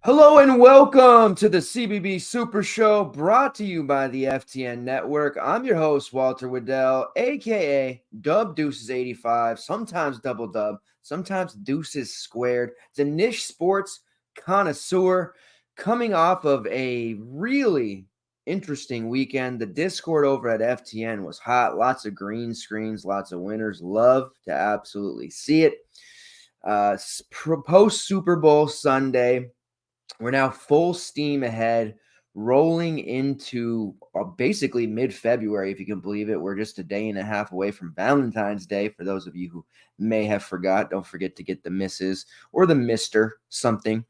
Hello and welcome to the CBB Supershow, brought to you by the FTN Network. I'm your host, Walter Waddell, aka Dub Deuces 85, sometimes Double Dub, sometimes Deuces Squared. The niche sports connoisseur, coming off of a really interesting weekend. The Discord over at FTN was hot. Lots of green screens, lots of winners. Love to absolutely see it. Post Super Bowl Sunday. We're now full steam ahead, rolling into basically mid-February, if you can believe it. We're just a day and a half away from Valentine's Day. For those of you who may have forgot, don't forget to get the Mrs. or the Mr. something.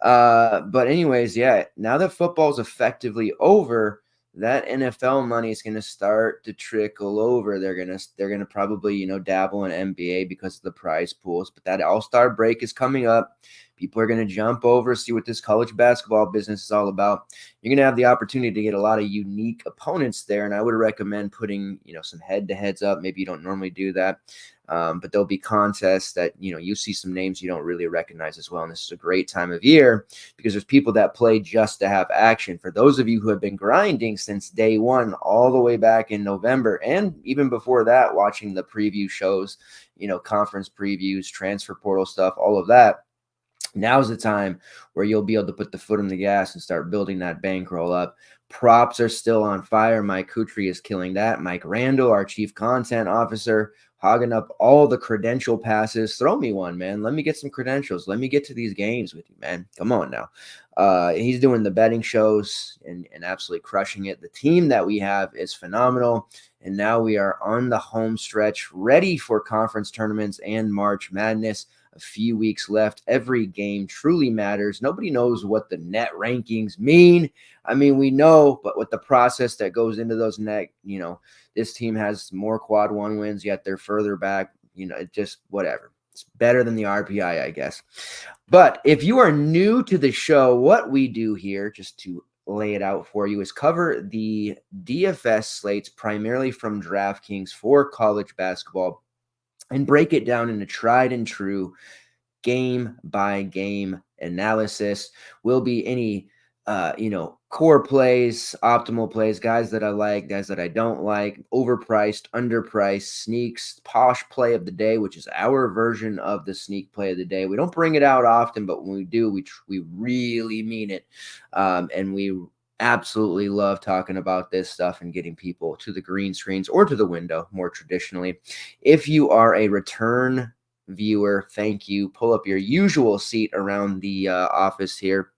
But anyways, yeah, now that football's effectively over, that NFL money is going to start to trickle over. They're going to probably, dabble in NBA because of the prize pools. But that All-Star break is coming up. People are going to jump over, see what this college basketball business is all about. You're going to have the opportunity to get a lot of unique opponents there, and I would recommend putting, some head-to-heads up. Maybe you don't normally do that, but there'll be contests that, you see some names you don't really recognize as well, and this is a great time of year because there's people that play just to have action. For those of you who have been grinding since day one, all the way back in November, and even before that, watching the preview shows, conference previews, transfer portal stuff, all of that, now's the time where you'll be able to put the foot on the gas and start building that bankroll up. Props are still on fire. Mike Kutry is killing that. Mike Randall, our chief content officer, hogging up all the credential passes. Throw me one, man. Let me get some credentials. Let me get to these games with you, man. Come on now. He's doing the betting shows and absolutely crushing it. The team that we have is phenomenal. And now we are on the home stretch, ready for conference tournaments and March Madness. A few weeks left. Every game truly matters. Nobody knows what the net rankings mean. I mean, we know, but with the process that goes into those net, this team has more quad one wins, yet they're further back. Just whatever. It's better than the RPI, I guess. But if you are new to the show, what we do here, just to lay it out for you, is cover the DFS slates primarily from DraftKings for college basketball and break it down into tried and true game-by-game analysis. Will be any, core plays, optimal plays, guys that I like, guys that I don't like, overpriced, underpriced, sneaks, posh play of the day, which is our version of the sneak play of the day. We don't bring it out often, but when we do, we really mean it, and we absolutely love talking about this stuff and getting people to the green screens or to the window more traditionally. If you are a return viewer, thank you. Pull up your usual seat around the office here.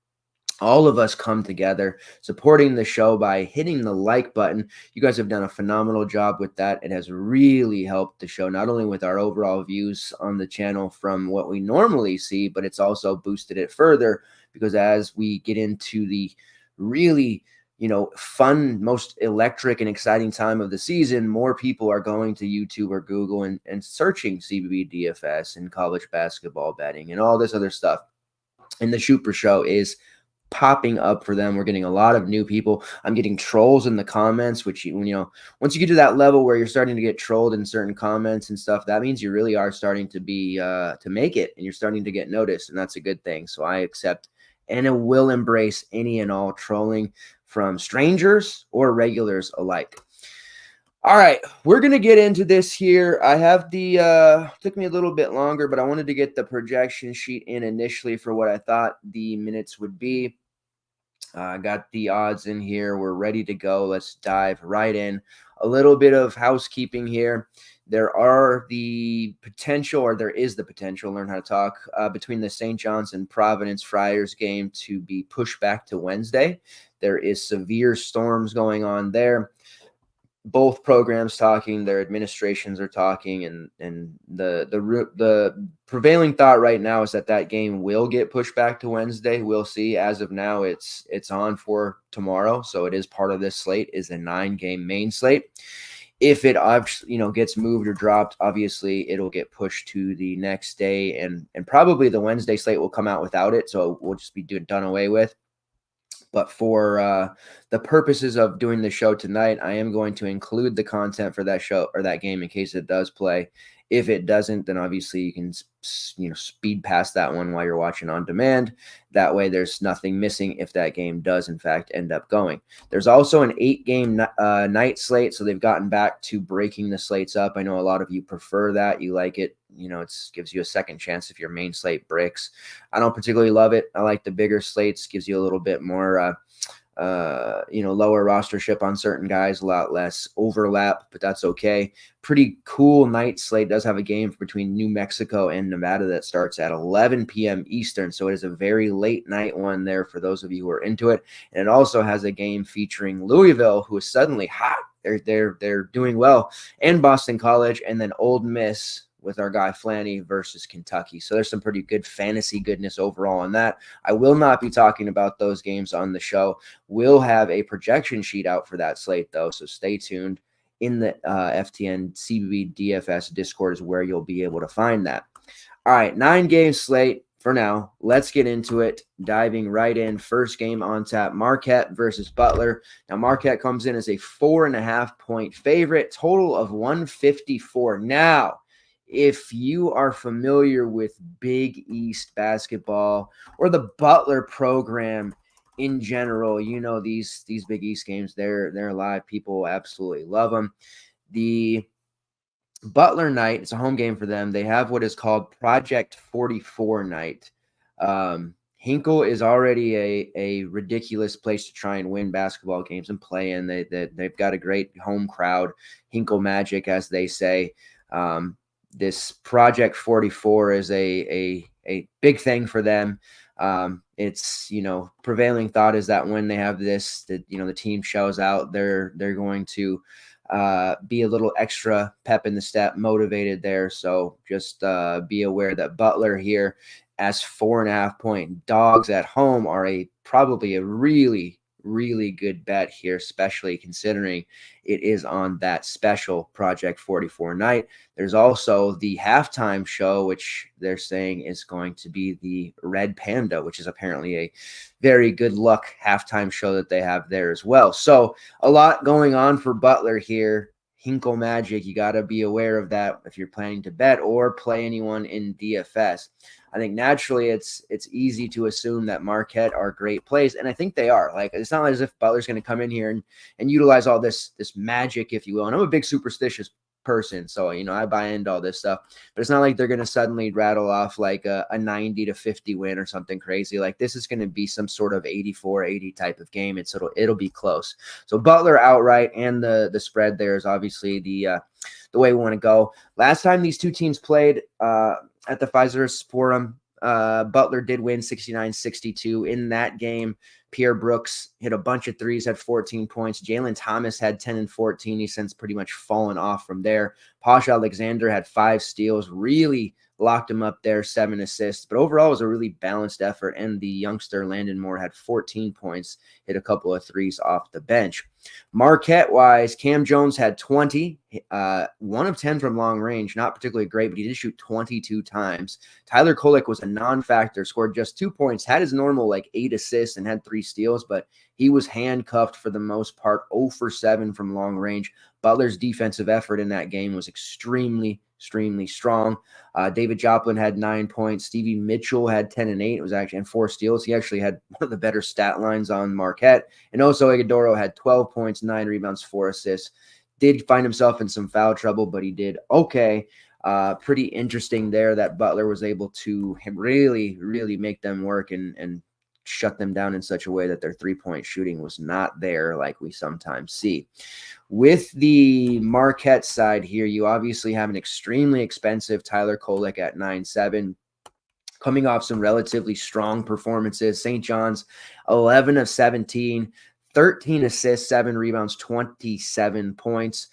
All of us come together supporting the show by hitting the like button. You guys have done a phenomenal job with that. It has really helped the show, not only with our overall views on the channel from what we normally see, but it's also boosted it further because as we get into the really, fun, most electric and exciting time of the season, more people are going to YouTube or Google and searching CBB DFS and college basketball betting and all this other stuff. And the Supershow is popping up for them. We're getting a lot of new people. I'm getting trolls in the comments, which, once you get to that level where you're starting to get trolled in certain comments and stuff, that means you really are starting to be, to make it, and you're starting to get noticed. And that's a good thing. So I accept and it will embrace any and all trolling from strangers or regulars alike. All right, we're going to get into this here. I have took me a little bit longer, but I wanted to get the projection sheet in initially for what I thought the minutes would be. I got the odds in here. We're ready to go. Let's dive right in. A little bit of housekeeping here. There is the potential, learn how to talk, between the St. John's and Providence Friars game to be pushed back to Wednesday. There is severe storms going on there. both programs talking, their administrations are talking, and the prevailing thought right now is that game will get pushed back to Wednesday. We'll see. As of now, it's on for tomorrow, so it is part of this slate. Is a 9-game main slate. If it gets moved or dropped, obviously it'll get pushed to the next day, and probably the Wednesday slate will come out without it, so it will just be done away with. But for the purposes of doing the show tonight, I am going to include the content for that show or that game in case it does play. If it doesn't, then obviously you can speed past that one while you're watching on demand. That way there's nothing missing if that game does in fact end up going. There's also an 8-game night slate, so they've gotten back to breaking the slates up. I know a lot of you prefer that. You like it. It gives you a second chance if your main slate breaks. I don't particularly love it. I like the bigger slates. Gives you a little bit more lower rostership on certain guys, a lot less overlap, but that's okay. Pretty cool night slate. Does have a game between New Mexico and Nevada that starts at 11 p.m. Eastern, so it is a very late night one there for those of you who are into it. And it also has a game featuring Louisville, who is suddenly hot. They're doing well, and Boston College, and then Ole Miss with our guy Flanny versus Kentucky. So there's some pretty good fantasy goodness overall on that. I will not be talking about those games on the show. We'll have a projection sheet out for that slate, though, so stay tuned. In the FTN CBB DFS Discord is where you'll be able to find that. All right, 9-game slate for now. Let's get into it, diving right in. First game on tap, Marquette versus Butler. Now, Marquette comes in as a 4.5-point favorite, total of 154. Now, if you are familiar with Big East basketball or the Butler program in general, these Big East games, they're live. People absolutely love them. The Butler night, it's a home game for them. They have what is called Project 44 night. Hinkle is already a ridiculous place to try and win basketball games and play in. They've got a great home crowd, Hinkle Magic, as they say. This Project 44 is a big thing for them. It's, prevailing thought is that when they have this, the team shows out, they're going to be a little extra pep in the step, motivated there. So just be aware that Butler here as 4.5-point dogs at home are probably a really, really good bet here, especially considering it is on that special Project 44 night. There's also the halftime show, which they're saying is going to be the Red Panda, which is apparently a very good luck halftime show that they have there as well. So a lot going on for Butler here. Hinkle Magic, you got to be aware of that if you're planning to bet or play anyone in DFS. I think naturally it's easy to assume that Marquette are great plays, and I think they are. Like, it's not as if Butler's going to come in here and utilize all this magic, if you will. And I'm a big superstitious person, so I buy into all this stuff. But it's not like they're going to suddenly rattle off like a 90-50 win or something crazy. Like, this is going to be some sort of 84-80 type of game. It'll be close. So Butler outright, and the spread there is obviously the way we want to go. Last time these two teams played at the Pfizer Forum, Butler did win 69-62. In that game, Pierre Brooks hit a bunch of threes, had 14 points. Jalen Thomas had 10 and 14. He's since pretty much fallen off from there. Posh Alexander had 5 steals, really locked him up there, 7 assists. But overall, it was a really balanced effort, and the youngster Landon Moore had 14 points, hit a couple of threes off the bench. Marquette-wise, Cam Jones had 20, 1 of 10 from long range, not particularly great, but he did shoot 22 times. Tyler Kolek was a non-factor, scored just 2 points, had his normal 8 assists and had 3 steals, but he was handcuffed for the most part, 0 for 7 from long range. Butler's defensive effort in that game was extremely strong. David Joplin had 9 points. Stevie Mitchell had 10 and 8. It was actually and 4 steals. He actually had one of the better stat lines on Marquette. And also Iguodaro had 12 points, 9 rebounds, 4 assists. Did find himself in some foul trouble, but he did okay. Pretty interesting there that Butler was able to really make them work and shut them down in such a way that their 3-point shooting was not there like we sometimes see. With the Marquette side here, you obviously have an extremely expensive Tyler Kolek at 9.7, coming off some relatively strong performances. St. John's, 11 of 17, 13 assists, 7 rebounds, 27 points.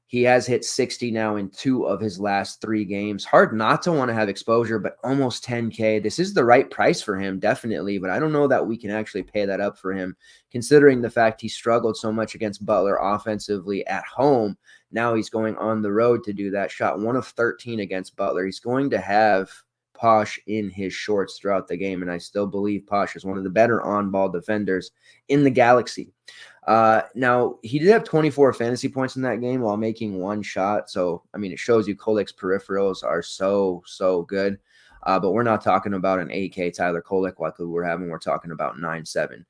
He has hit 60 now in 2 of his last 3 games. Hard not to want to have exposure, but almost 10K. This is the right price for him, definitely, but I don't know that we can actually pay that up for him, considering the fact he struggled so much against Butler offensively at home. Now he's going on the road to do that. Shot 1 of 13 against Butler. He's going to have Posh in his shorts throughout the game, and I still believe Posh is one of the better on-ball defenders in the Galaxy. Now, he did have 24 fantasy points in that game while making 1 shot. So, I mean, it shows you Kolik's peripherals are so good. But we're not talking about an 8K Tyler Kolek like we're talking about 9.7.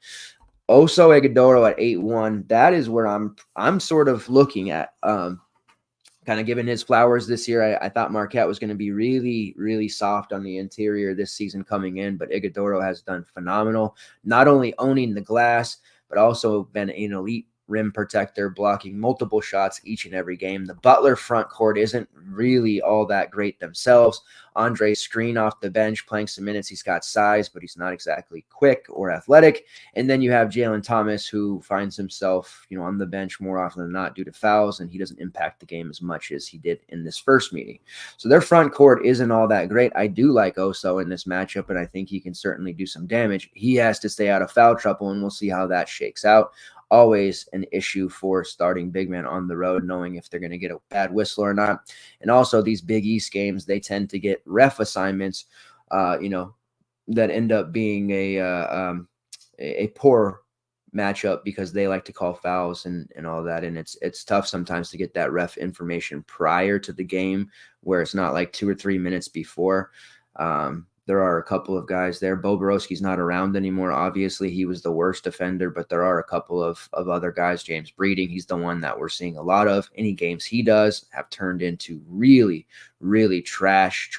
Oso Ighodaro at 8.1. That is where I'm sort of looking at. Kind of giving his flowers this year. I thought Marquette was going to be really soft on the interior this season coming in, but Ighodaro has done phenomenal, not only owning the glass, but also been an elite rim protector, blocking multiple shots each and every game. The Butler front court isn't really all that great themselves. Andre Screen off the bench playing some minutes. He's got size, but he's not exactly quick or athletic. And then you have Jalen Thomas, who finds himself, on the bench more often than not due to fouls, and he doesn't impact the game as much as he did in this first meeting. So their front court isn't all that great. I do like Oso in this matchup, and I think he can certainly do some damage. He has to stay out of foul trouble, and we'll see how that shakes out. Always an issue for starting big men on the road, knowing if they're going to get a bad whistle or not. And also these Big East games, they tend to get ref assignments, that end up being a poor matchup because they like to call fouls and all that. And it's tough sometimes to get that ref information prior to the game where it's not like 2 or 3 minutes before. There are a couple of guys there. Bo Borowski's not around anymore. Obviously, he was the worst defender, but there are a couple of other guys. James Breeding, he's the one that we're seeing a lot of. Any games he does have turned into really trash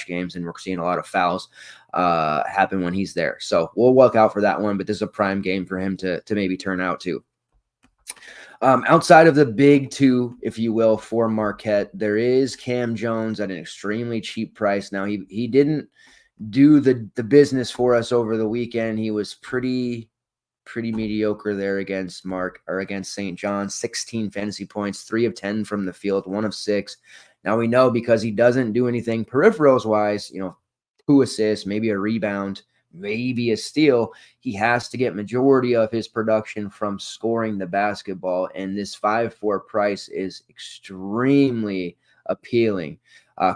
games, and we're seeing a lot of fouls happen when he's there. So we'll look out for that one, but this is a prime game for him to maybe turn out to. Outside of the big 2, if you will, for Marquette, there is Cam Jones at an extremely cheap price. Now, he didn't do the business for us over the weekend. He was pretty mediocre there against St. John. 16 fantasy points, 3 of 10 from the field, 1 of 6. Now we know because he doesn't do anything peripherals wise, 2 assists, maybe a rebound, maybe a steal. He has to get majority of his production from scoring the basketball, and this 5.4 price is extremely appealing.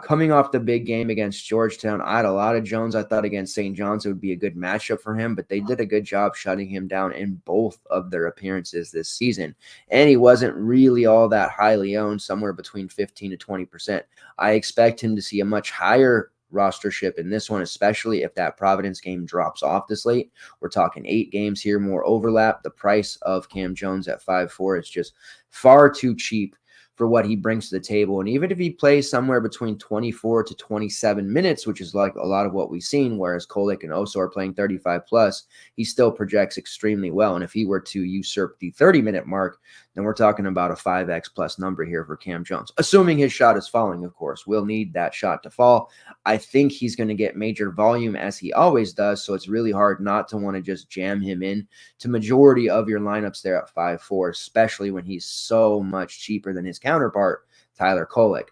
Coming off the big game against Georgetown, I had a lot of Jones. I thought against St. John's it would be a good matchup for him, but they did a good job shutting him down in both of their appearances this season. And he wasn't really all that highly owned, somewhere between 15 to 20%. I expect him to see a much higher rostership in this one, especially if that Providence game drops off this late. We're talking 8 games here, more overlap. The price of Cam Jones at 5.4 is just far too cheap for what he brings to the table. And even if he plays somewhere between 24 to 27 minutes, which is like a lot of what we've seen, whereas Kolek and Oso are playing 35 plus, he still projects extremely well. And if he were to usurp the 30-minute mark, then we're talking about a 5x plus number here for Cam Jones, assuming his shot is falling, of course. We'll need that shot to fall. I think he's going to get major volume as he always does, so it's really hard not to want to just jam him in to majority of your lineups there at 5.4, especially when he's so much cheaper than his counterpart, Tyler Kolek.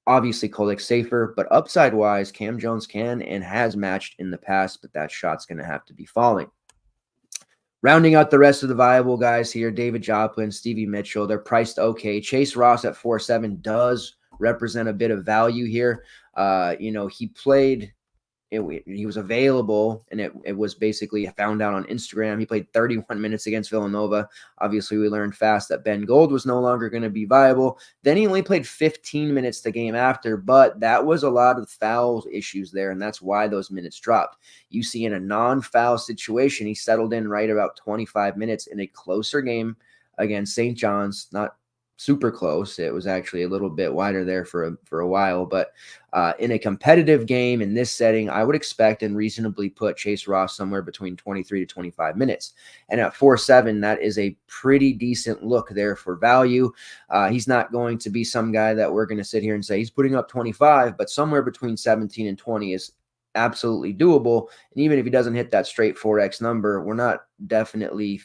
Obviously, Kolek's safer, but upside-wise, Cam Jones can and has matched in the past, but that shot's going to have to be falling. Rounding out the rest of the viable guys here, David Joplin, Stevie Mitchell, they're priced okay. Chase Ross at 4.7 does represent a bit of value here. He played, he was available, and it was basically found out on Instagram. He played 31 minutes against Villanova. Obviously, we learned fast that Ben Gold was no longer going to be viable. Then he only played 15 minutes the game after, but that was a lot of foul issues there, and that's why those minutes dropped. You see in a non-foul situation, he settled in right about 25 minutes in a closer game against St. John's, not super close. It was actually a little bit wider there for a while, but in a competitive game in this setting, I would expect and reasonably put Chase Ross somewhere between 23 to 25 minutes. And at 4.7, that is a pretty decent look there for value. He's not going to be some guy that we're going to sit here and say he's putting up 25, but somewhere between 17 and 20 is absolutely doable. And even if he doesn't hit that straight 4x number, we're not definitely,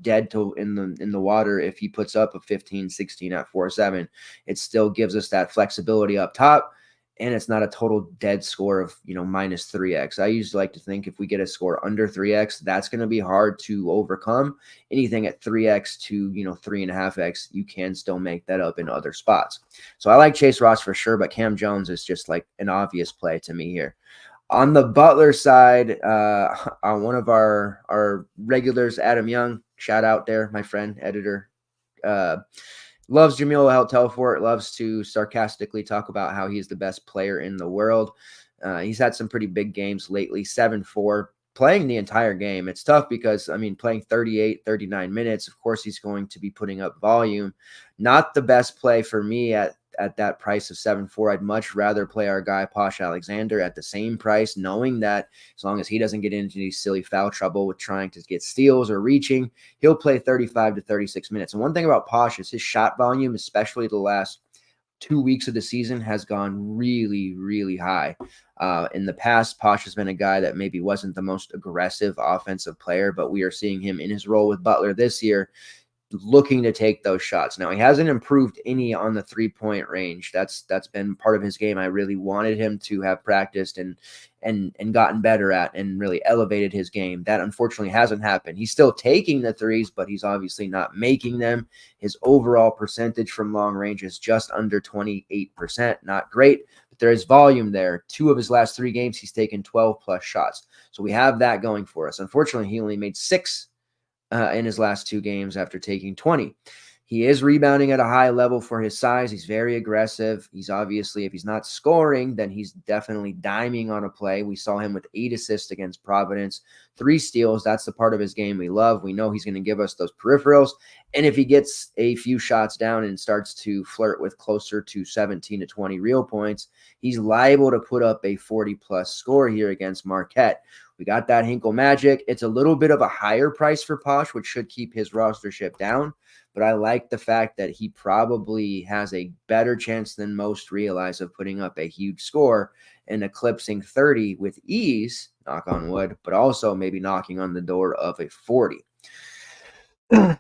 dead to in the water if he puts up a 15, 16 at 4.7. It still gives us that flexibility up top, and it's not a total dead score of, minus 3x. I usually like to think if we get a score under 3x, that's going to be hard to overcome. Anything at 3x to, 3.5x, you can still make that up in other spots. So I like Chase Ross for sure, but Cam Jones is just like an obvious play to me here. On the Butler side, on one of our regulars, Adam Young, shout out there, my friend, editor, loves Jamil Telfort, loves to sarcastically talk about how he's the best player in the world. He's had some pretty big games lately, 7-4, playing the entire game. It's tough because, playing 38, 39 minutes, of course he's going to be putting up volume. Not the best play for me at that price of 7-4. I'd much rather play our guy Posh Alexander at the same price, knowing that as long as he doesn't get into any silly foul trouble with trying to get steals or reaching, he'll play 35 to 36 minutes. And one thing about Posh is his shot volume, especially the last 2 weeks of the season, has gone really, really high. In the past, Posh has been a guy that maybe wasn't the most aggressive offensive player, but we are seeing him in his role with Butler this year looking to take those shots. Now, he hasn't improved any on the 3-point range. That's been part of his game. I really wanted him to have practiced and gotten better at and really elevated his game. That unfortunately hasn't happened. He's still taking the threes, but he's obviously not making them. His overall percentage from long range is just under 28%. Not great, but there is volume there. 2 of his last 3 games, he's taken 12 plus shots. So we have that going for us. Unfortunately, he only made 6 in his last 2 games after taking 20. He is rebounding at a high level for his size. He's very aggressive. He's obviously, if he's not scoring, then he's definitely diming on a play. We saw him with 8 assists against Providence, 3 steals. That's the part of his game we love. We know he's going to give us those peripherals. And if he gets a few shots down and starts to flirt with closer to 17 to 20 real points, he's liable to put up a 40-plus score here against Marquette. We got that Hinkle magic. It's a little bit of a higher price for Posh, which should keep his rostership down. But I like the fact that he probably has a better chance than most realize of putting up a huge score and eclipsing 30 with ease, knock on wood, but also maybe knocking on the door of a 40.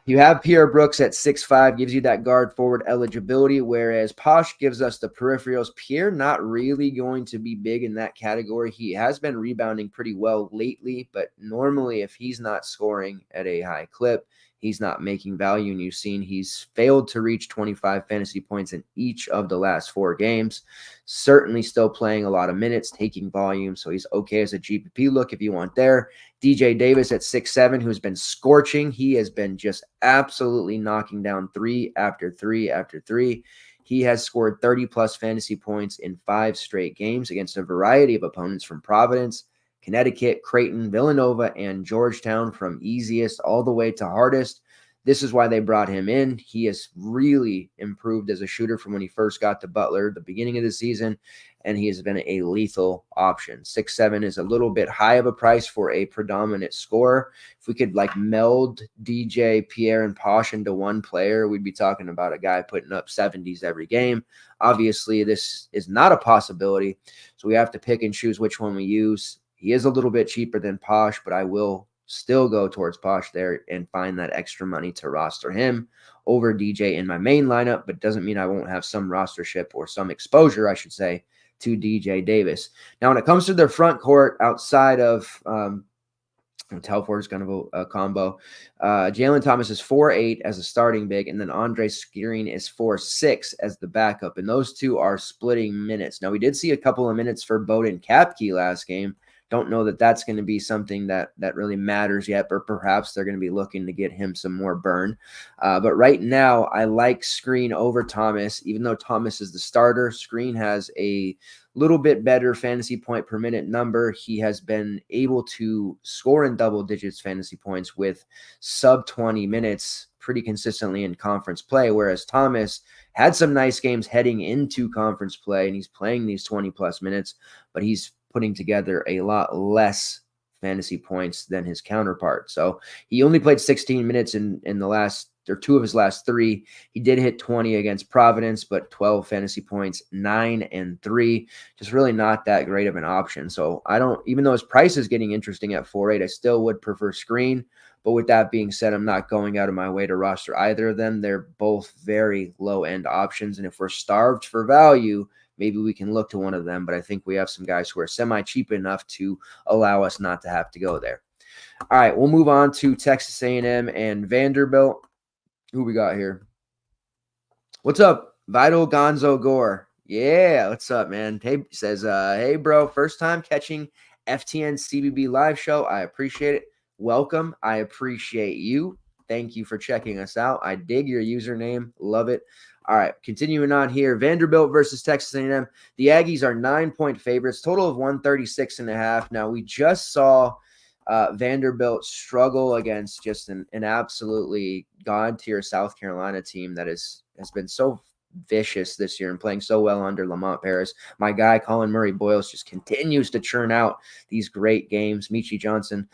You have Pierre Brooks at 6'5", gives you that guard forward eligibility, whereas Posh gives us the peripherals. Pierre not really going to be big in that category. He has been rebounding pretty well lately, but normally if he's not scoring at a high clip, he's not making value. And you've seen he's failed to reach 25 fantasy points in each of the last 4 games. Certainly still playing a lot of minutes, taking volume, so he's okay as a GPP look if you want there. DJ Davis at 6'7", who's been scorching. He has been just absolutely knocking down 3 after 3 after 3. He has scored 30-plus fantasy points in 5 straight games against a variety of opponents from Providence, Connecticut, Creighton, Villanova, and Georgetown, from easiest all the way to hardest. This is why they brought him in. He has really improved as a shooter from when he first got to Butler at the beginning of the season, and he has been a lethal option. 6'7" is a little bit high of a price for a predominant scorer. If we could meld DJ, Pierre, and Posh into one player, we'd be talking about a guy putting up 70s every game. Obviously, this is not a possibility, so we have to pick and choose which one we use. He is a little bit cheaper than Posh, but I will still go towards Posh there and find that extra money to roster him over DJ in my main lineup, but doesn't mean I won't have some rostership or some exposure, I should say, to DJ Davis. Now, when it comes to their front court outside of Telfort is kind of a combo. Jalen Thomas is 4'8" as a starting big, and then Andre Skirring is 4'6" as the backup, and those two are splitting minutes. Now, we did see a couple of minutes for Bowden Kapke last game. Don't know that that's going to be something that really matters yet, but perhaps they're going to be looking to get him some more burn. But right now, I like Skirring over Thomas. Even though Thomas is the starter, Skirring has a little bit better fantasy point per minute number. He has been able to score in double digits fantasy points with sub 20 minutes pretty consistently in conference play, whereas Thomas had some nice games heading into conference play, and he's playing these 20-plus minutes, but he's putting together a lot less fantasy points than his counterpart. So he only played 16 minutes in the last, or 2 of his last 3. He did hit 20 against Providence, but 12 fantasy points, 9 and 3. Just really not that great of an option. So I don't, even though his price is getting interesting at 4.8, I still would prefer Screen. But with that being said, I'm not going out of my way to roster either of them. They're both very low-end options. And if we're starved for value, maybe we can look to one of them. But I think we have some guys who are semi-cheap enough to allow us not to have to go there. All right, we'll move on to Texas A&M and Vanderbilt. Who we got here? What's up, Vital Gonzo Gore? Yeah, what's up, man? Hey, says, hey, bro, first time catching FTN CBB live show. I appreciate it. Welcome. I appreciate you. Thank you for checking us out. I dig your username. Love it. All right, continuing on here. Vanderbilt versus Texas A&M. The Aggies are 9-point favorites, total of 136.5. Now, we just saw Vanderbilt struggle against just an absolutely god-tier South Carolina team that has been so vicious this year and playing so well under Lamont Paris. My guy, Colin Murray-Boyles, just continues to churn out these great games. Michi Johnson,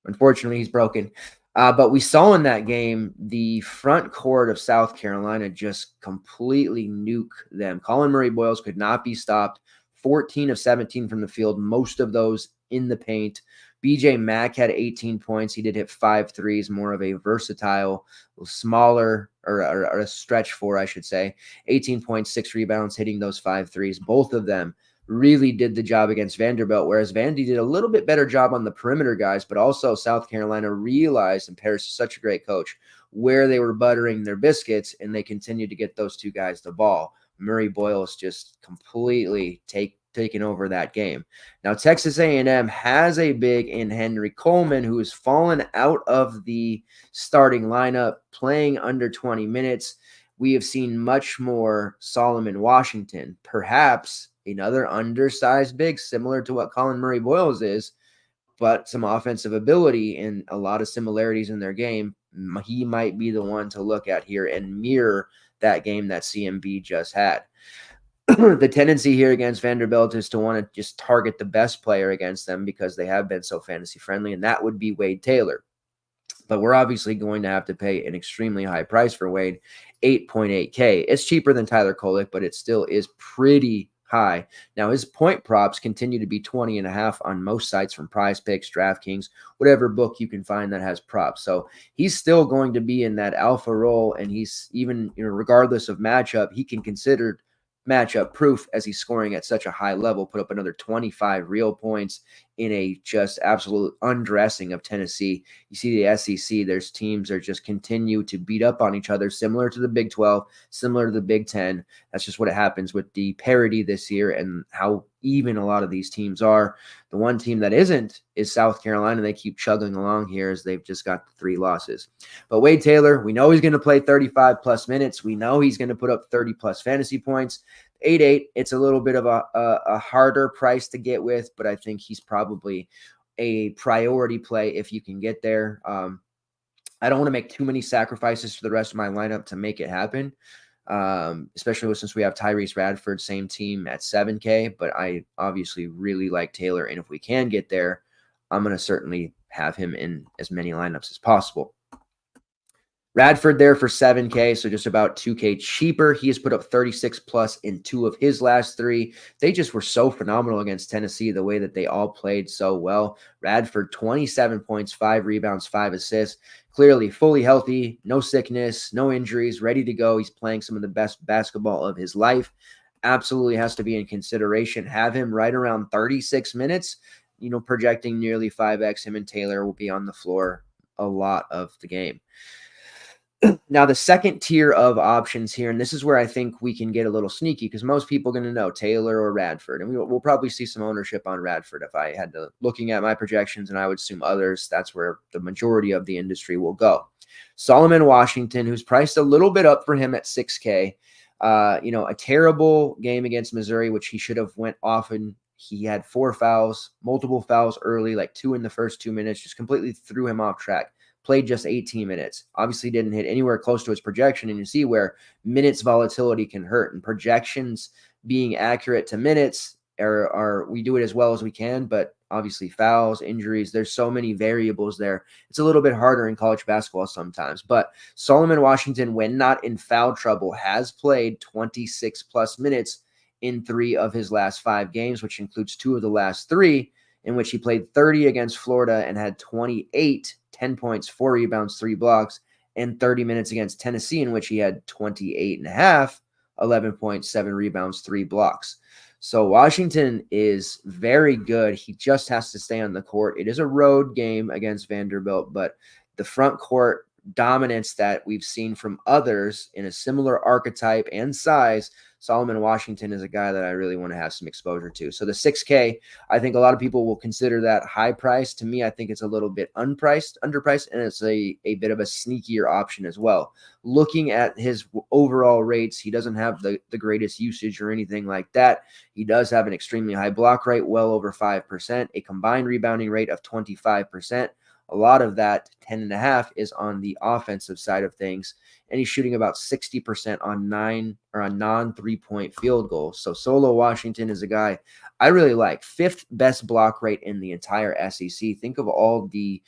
unfortunately, he's broken. But we saw in that game the front court of South Carolina just completely nuke them. Colin Murray-Boyles could not be stopped. 14 of 17 from the field, most of those in the paint. BJ Mack had 18 points. He did hit 5 threes, more of a versatile, smaller, or a stretch 4, I should say. 18 points, 6 rebounds, hitting those 5 threes. Both of them really did the job against Vanderbilt, whereas Vandy did a little bit better job on the perimeter guys, but also South Carolina realized, and Paris is such a great coach, where they were buttering their biscuits, and they continued to get those two guys the ball. Murray-Boyles just completely taken over that game. Now, Texas A&M has a big in Henry Coleman, who has fallen out of the starting lineup, playing under 20 minutes. We have seen much more Solomon Washington, perhaps another undersized big, similar to what Colin Murray-Boyles is, but some offensive ability and a lot of similarities in their game. He might be the one to look at here and mirror that game that CMB just had. The tendency here against Vanderbilt is to want to just target the best player against them because they have been so fantasy friendly, and that would be Wade Taylor. But we're obviously going to have to pay an extremely high price for Wade, $8.8K. It's cheaper than Tyler Kolek, but it still is pretty high. Now, his point props continue to be 20.5 on most sites from PrizePicks, DraftKings, whatever book you can find that has props. So he's still going to be in that alpha role, and he's even, regardless of matchup, he can consider matchup proof as he's scoring at such a high level, put up another 25 real points in a just absolute undressing of Tennessee. You see the SEC, there's teams that just continue to beat up on each other, similar to the Big 12, similar to the Big 10. That's just what happens with the parity this year and how even a lot of these teams are. The one team that isn't is South Carolina. They keep chugging along here as they've just got 3 losses. But Wade Taylor, we know he's going to play 35-plus minutes. We know he's going to put up 30-plus fantasy points. 8.8, it's a little bit of a harder price to get with, but I think he's probably a priority play if you can get there. I don't want to make too many sacrifices for the rest of my lineup to make it happen, especially since we have Tyrese Radford, same team at 7K, but I obviously really like Taylor, and if we can get there, I'm going to certainly have him in as many lineups as possible. Radford there for 7K, so just about 2K cheaper. He has put up 36-plus in 2 of his last 3. They just were so phenomenal against Tennessee, the way that they all played so well. Radford, 27 points, 5 rebounds, 5 assists. Clearly fully healthy, no sickness, no injuries, ready to go. He's playing some of the best basketball of his life. Absolutely has to be in consideration. Have him right around 36 minutes, projecting nearly 5X. Him and Taylor will be on the floor a lot of the game. Now, the second tier of options here, and this is where I think we can get a little sneaky because most people are going to know Taylor or Radford, and we'll probably see some ownership on Radford if I had to, looking at my projections, and I would assume others, that's where the majority of the industry will go. Solomon Washington, who's priced a little bit up for him at 6K, a terrible game against Missouri, which he should have went off, and he had 4 fouls, multiple fouls early, like 2 in the first 2 minutes, just completely threw him off track. Played just 18 minutes. Obviously didn't hit anywhere close to his projection, and you see where minutes volatility can hurt, and projections being accurate to minutes are we do it as well as we can, but obviously fouls, injuries. There's so many variables there. It's a little bit harder in college basketball sometimes. But Solomon Washington, when not in foul trouble, has played 26 plus minutes in 3 of his last 5 games, which includes 2 of the last 3, in which he played 30 against Florida and had 28, 10 points, 4 rebounds, 3 blocks, and 30 minutes against Tennessee, in which he had 28 and a half, 11 points, 7 rebounds, 3 blocks. So Washington is very good. He just has to stay on the court. It is a road game against Vanderbilt, but the front court dominance that we've seen from others in a similar archetype and size, Solomon Washington is a guy that I really want to have some exposure to. So the 6K, I think a lot of people will consider that high price. To me, I think it's a little bit underpriced, and it's a bit of a sneakier option as well. Looking at his overall rates, he doesn't have the greatest usage or anything like that. He does have an extremely high block rate, well over 5%, a combined rebounding rate of 25%. A lot of that 10.5 is on the offensive side of things, and he's shooting about 60% on non 3-point field goals. So Solo Washington is a guy I really like. 5th best block rate in the entire SEC. Think of all the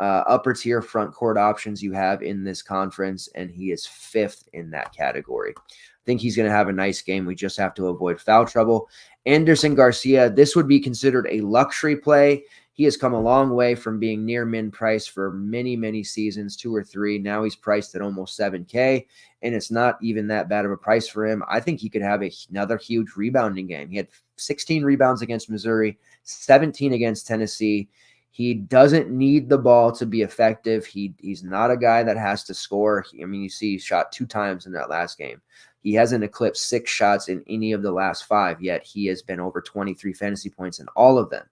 upper tier front court options you have in this conference, and he is 5th in that category. I think he's going to have a nice game. We just have to avoid foul trouble. Anderson Garcia, this would be considered a luxury play. He has come a long way from being near min price for many, many seasons, 2 or 3. Now he's priced at almost 7K, and it's not even that bad of a price for him. I think he could have another huge rebounding game. He had 16 rebounds against Missouri, 17 against Tennessee. He doesn't need the ball to be effective. He's not a guy that has to score. You see he shot 2 times in that last game. He hasn't eclipsed 6 shots in any of the last 5, yet he has been over 23 fantasy points in all of them.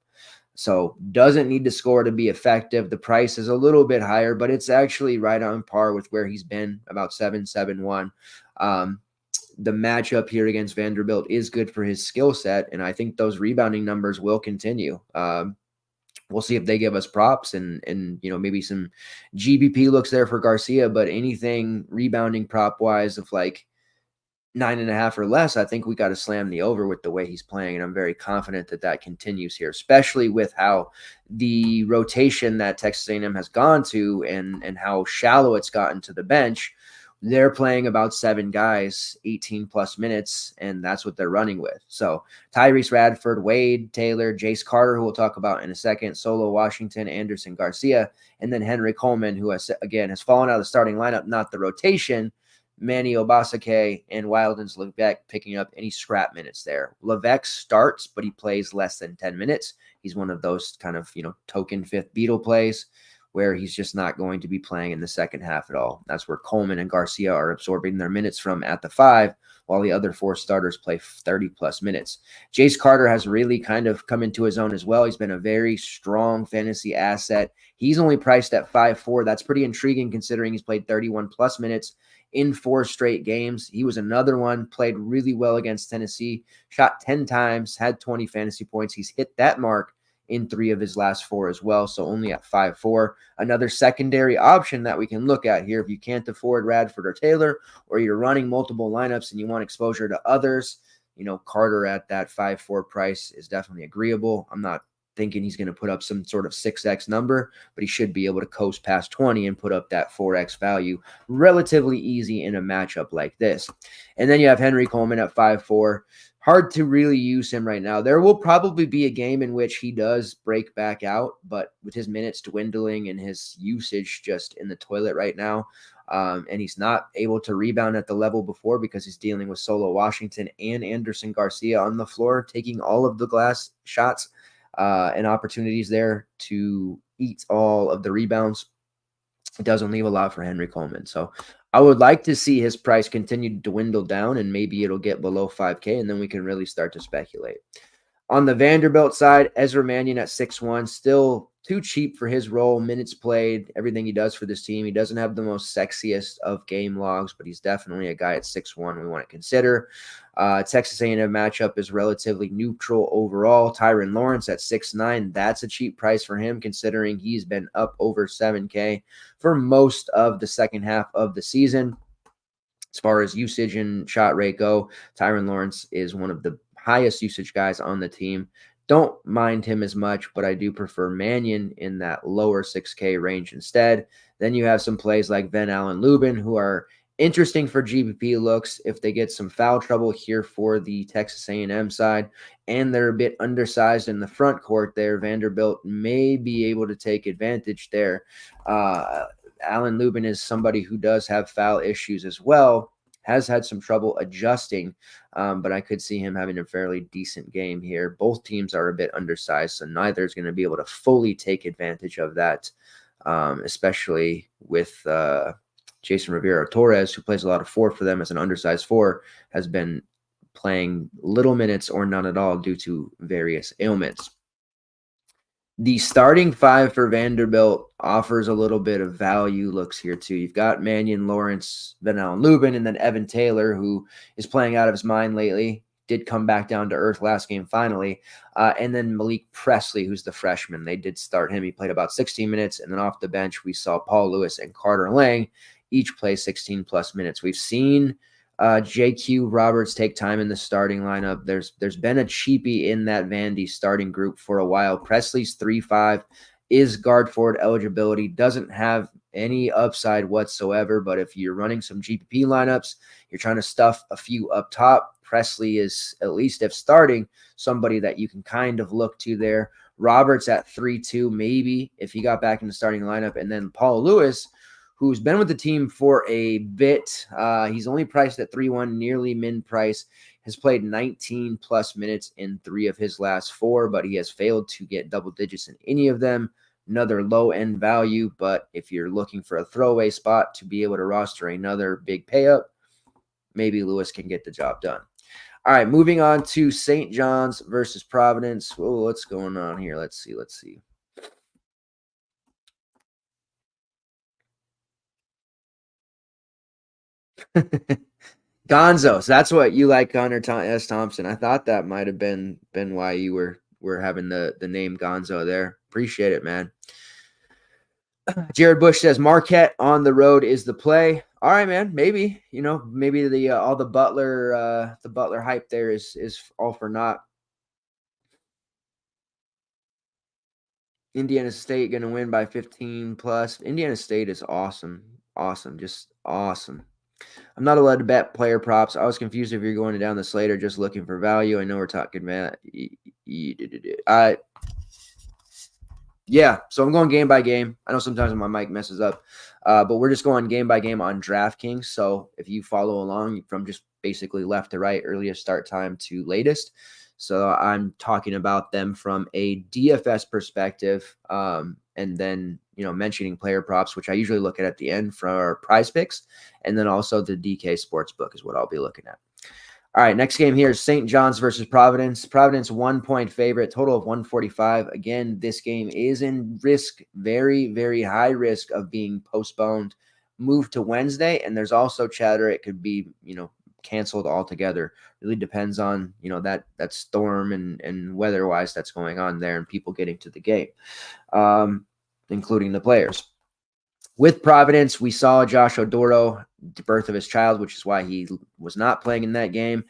So doesn't need to score to be effective. The price is a little bit higher, but it's actually right on par with where he's been, about 7-7-1. The matchup here against Vanderbilt is good for his skill set, and I think those rebounding numbers will continue. We'll see if they give us props and maybe some GBP looks there for Garcia, but anything rebounding prop wise of like 9.5 or less, I think we got to slam the over with the way he's playing. And I'm very confident that continues here, especially with how the rotation that Texas A&M has gone to and how shallow it's gotten to the bench. They're playing about 7 guys, 18 plus minutes, and that's what they're running with. So Tyrese Radford, Wade Taylor, Jace Carter, who we'll talk about in a second, Solo Washington, Anderson Garcia, and then Henry Coleman, who has fallen out of the starting lineup, not the rotation. Manny Obasake and Wildens Levesque picking up any scrap minutes there. Levesque starts, but he plays less than 10 minutes. He's one of those kind of, token 5th Beatle plays where he's just not going to be playing in the second half at all. That's where Coleman and Garcia are absorbing their minutes from at the 5, while the other 4 starters play 30-plus minutes. Jace Carter has really kind of come into his own as well. He's been a very strong fantasy asset. He's only priced at 5.4. That's pretty intriguing considering he's played 31-plus minutes in 4 straight games. He was another one, played really well against Tennessee, shot 10 times, had 20 fantasy points. He's hit that mark in 3 of his last 4 as well, so only at 5.4. Another secondary option that we can look at here if you can't afford Radford or Taylor, or you're running multiple lineups and you want exposure to others, Carter at that 5.4 price is definitely agreeable. I'm not thinking he's going to put up some sort of 6x number, but he should be able to coast past 20 and put up that 4x value relatively easy in a matchup like this. And then you have Henry Coleman at 5.4. Hard to really use him right now. There will probably be a game in which he does break back out, but with his minutes dwindling and his usage just in the toilet right now, and he's not able to rebound at the level before because he's dealing with Solo Washington and Anderson Garcia on the floor, taking all of the glass shots and opportunities there to eat all of the rebounds. It doesn't leave a lot for Henry Coleman. So I would like to see his price continue to dwindle down, and maybe it'll get below 5K, and then we can really start to speculate. On the Vanderbilt side, Ezra Mannion at 6.1, still too cheap for his role, minutes played, everything he does for this team. He doesn't have the most sexiest of game logs, but he's definitely a guy at 6.1 we want to consider. Texas A&M matchup is relatively neutral overall. Tyron Lawrence at 6.9, that's a cheap price for him considering he's been up over 7K for most of the second half of the season. As far as usage and shot rate go, Tyron Lawrence is one of the highest usage guys on the team. Don't mind him as much, but I do prefer Mannion in that lower 6K range instead. Then you have some plays like Van Allen Lubin, who are interesting for GPP looks if they get some foul trouble here for the Texas A&M side, and they're a bit undersized in the front court there. Vanderbilt may be able to take advantage there. Allen Lubin is somebody who does have foul issues as well, has had some trouble adjusting, but I could see him having a fairly decent game here. Both teams are a bit undersized, so neither is going to be able to fully take advantage of that, especially with Jason Rivera-Torres, who plays a lot of 4 for them as an undersized 4, has been playing little minutes or none at all due to various ailments. The starting 5 for Vanderbilt offers a little bit of value looks here too. You've got Mannion, Lawrence, Van Allen Lubin, and then Evan Taylor, who is playing out of his mind lately. Did come back down to earth last game finally. And then Malik Presley, who's the freshman. They did start him. He played about 16 minutes. And then off the bench, we saw Paul Lewis and Carter Lang each play 16-plus minutes. We've seen JQ Roberts take time in the starting lineup. There's been a cheapie in that Vandy starting group for a while. Presley's 3.5, is guard forward eligibility, doesn't have any upside whatsoever, but if you're running some GPP lineups, you're trying to stuff a few up top, Presley is, at least if starting, somebody that you can kind of look to there. Roberts at 3.2, maybe if he got back in the starting lineup. And then Paul Lewis, who's been with the team for a bit. He's only priced at 3.1, nearly min price, has played 19-plus minutes in 3 of his last 4, but he has failed to get double digits in any of them. Another low-end value, but if you're looking for a throwaway spot to be able to roster another big pay-up, maybe Lewis can get the job done. All right, moving on to St. John's versus Providence. Whoa, what's going on here? Let's see. Gonzo. So that's what you like, Connor S. Thompson. I thought that might have been why you were having the name Gonzo there. Appreciate it, man. Jared Bush says Marquette on the road is the play. All right, man. Maybe maybe the all the Butler hype there is all for naught. Indiana State going to win by 15 plus. Indiana State is awesome, just awesome. I'm not allowed to bet player props. I was confused if you're going down the slate or just looking for value. I know we're talking about. Yeah, so I'm going game by game. I know sometimes my mic messes up, but we're just going game by game on DraftKings. So if you follow along from just basically left to right, earliest start time to latest. So I'm talking about them from a DFS perspective, and then mentioning player props, which I usually look at the end for PrizePicks, and then also the DK Sportsbook is what I'll be looking at. All right, next game here is St. John's versus Providence. Providence 1-point favorite, total of 145. Again, this game is in risk, very, very high risk of being postponed, moved to Wednesday, and there's also chatter it could be, canceled altogether. Really depends on, that storm and weather-wise that's going on there and people getting to the game, including the players. With Providence, we saw Josh Oduro, the birth of his child, which is why he was not playing in that game.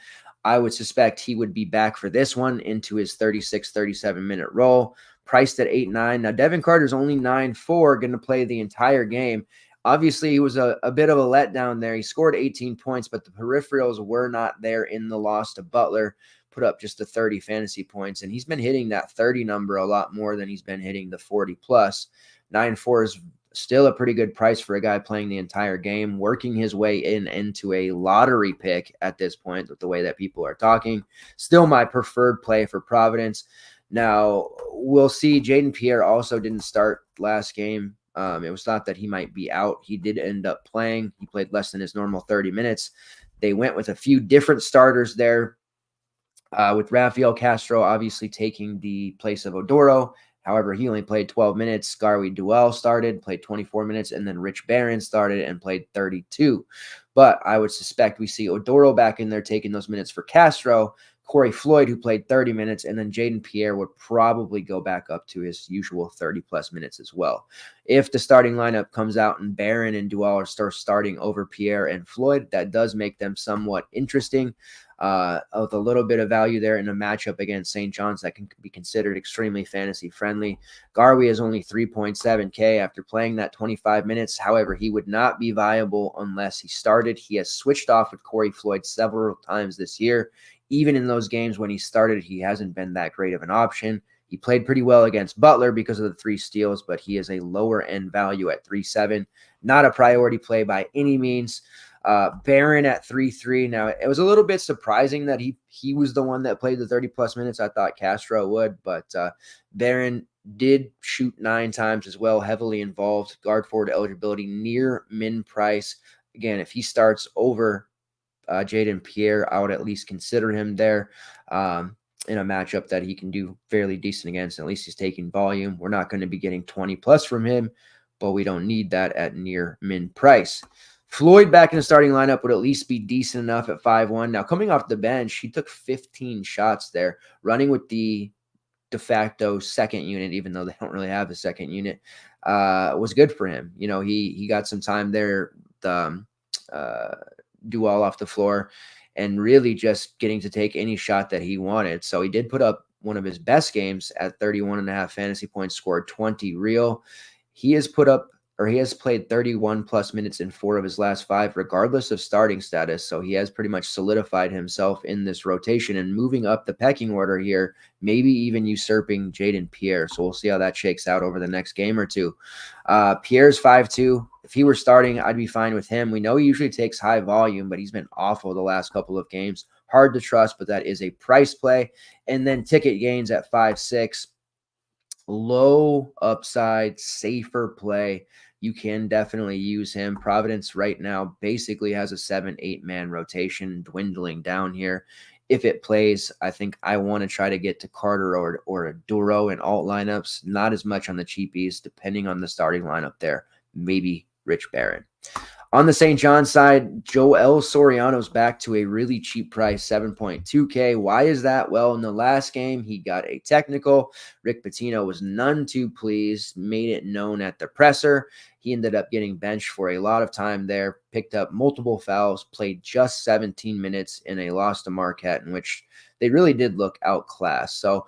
I would suspect he would be back for this one into his 36, 37-minute role, priced at 8.9. Now, Devin Carter's only 9.4, going to play the entire game. Obviously, he was a bit of a letdown there. He scored 18 points, but the peripherals were not there in the loss to Butler, put up just the 30 fantasy points, and he's been hitting that 30 number a lot more than he's been hitting the 40-plus. 9.4 is still a pretty good price for a guy playing the entire game, working his way into a lottery pick at this point with the way that people are talking. Still my preferred play for Providence. Now, we'll see. Jaden Pierre also didn't start last game. It was thought that he might be out. He did end up playing. He played less than his normal 30 minutes. They went with a few different starters there, with Rafael Castro obviously taking the place of Oduro. However, he only played 12 minutes. Garwi Duell started, played 24 minutes, and then Rich Barron started and played 32. But I would suspect we see Oduro back in there taking those minutes for Castro, Corey Floyd, who played 30 minutes, and then Jaden Pierre would probably go back up to his usual 30-plus minutes as well. If the starting lineup comes out and Barron and Duell are starting over Pierre and Floyd, that does make them somewhat interesting. with a little bit of value there in a matchup against St. John's that can be considered extremely fantasy friendly. Garvey is only 3.7K after playing that 25 minutes. However, he would not be viable unless he started. He has switched off with Corey Floyd several times this year. Even in those games when he started, he hasn't been that great of an option. He played pretty well against Butler because of the 3 steals, but he is a lower end value at 3.7. Not a priority play by any means. Barron at 3.3. Now, it was a little bit surprising that he was the one that played the 30-plus minutes. I thought Castro would, but Barron did shoot 9 times as well, heavily involved. Guard forward eligibility near min price. Again, if he starts over Jaden Pierre, I would at least consider him there in a matchup that he can do fairly decent against. At least he's taking volume. We're not going to be getting 20-plus from him, but we don't need that at near min price. Floyd back in the starting lineup would at least be decent enough at 5.1. Now, coming off the bench, he took 15 shots there, running with the de facto second unit, even though they don't really have a second unit, was good for him. You know, he got some time there, Dual off the floor, and really just getting to take any shot that he wanted. So he did put up one of his best games at 31.5 fantasy points, scored 20 real. He has played 31 plus minutes in 4 of his last 5, regardless of starting status. So he has pretty much solidified himself in this rotation and moving up the pecking order here, maybe even usurping Jaden Pierre. So we'll see how that shakes out over the next game or two. Pierre's 5.2. If he were starting, I'd be fine with him. We know he usually takes high volume, but he's been awful the last couple of games. Hard to trust, but that is a price play. And then ticket gains at 5.6. Low upside, safer play. You can definitely use him. Providence right now basically has a 7-8 man rotation dwindling down here. If it plays, I think I want to try to get to Carter or a Duro in alt lineups. Not as much on the cheapies, depending on the starting lineup there. Maybe Rich Barron. On the St. John side, Joel Soriano's back to a really cheap price, 7.2K. Why is that? Well, in the last game, he got a technical. Rick Pitino was none too pleased, made it known at the presser. He ended up getting benched for a lot of time there, picked up multiple fouls, played just 17 minutes in a loss to Marquette, in which they really did look outclassed. So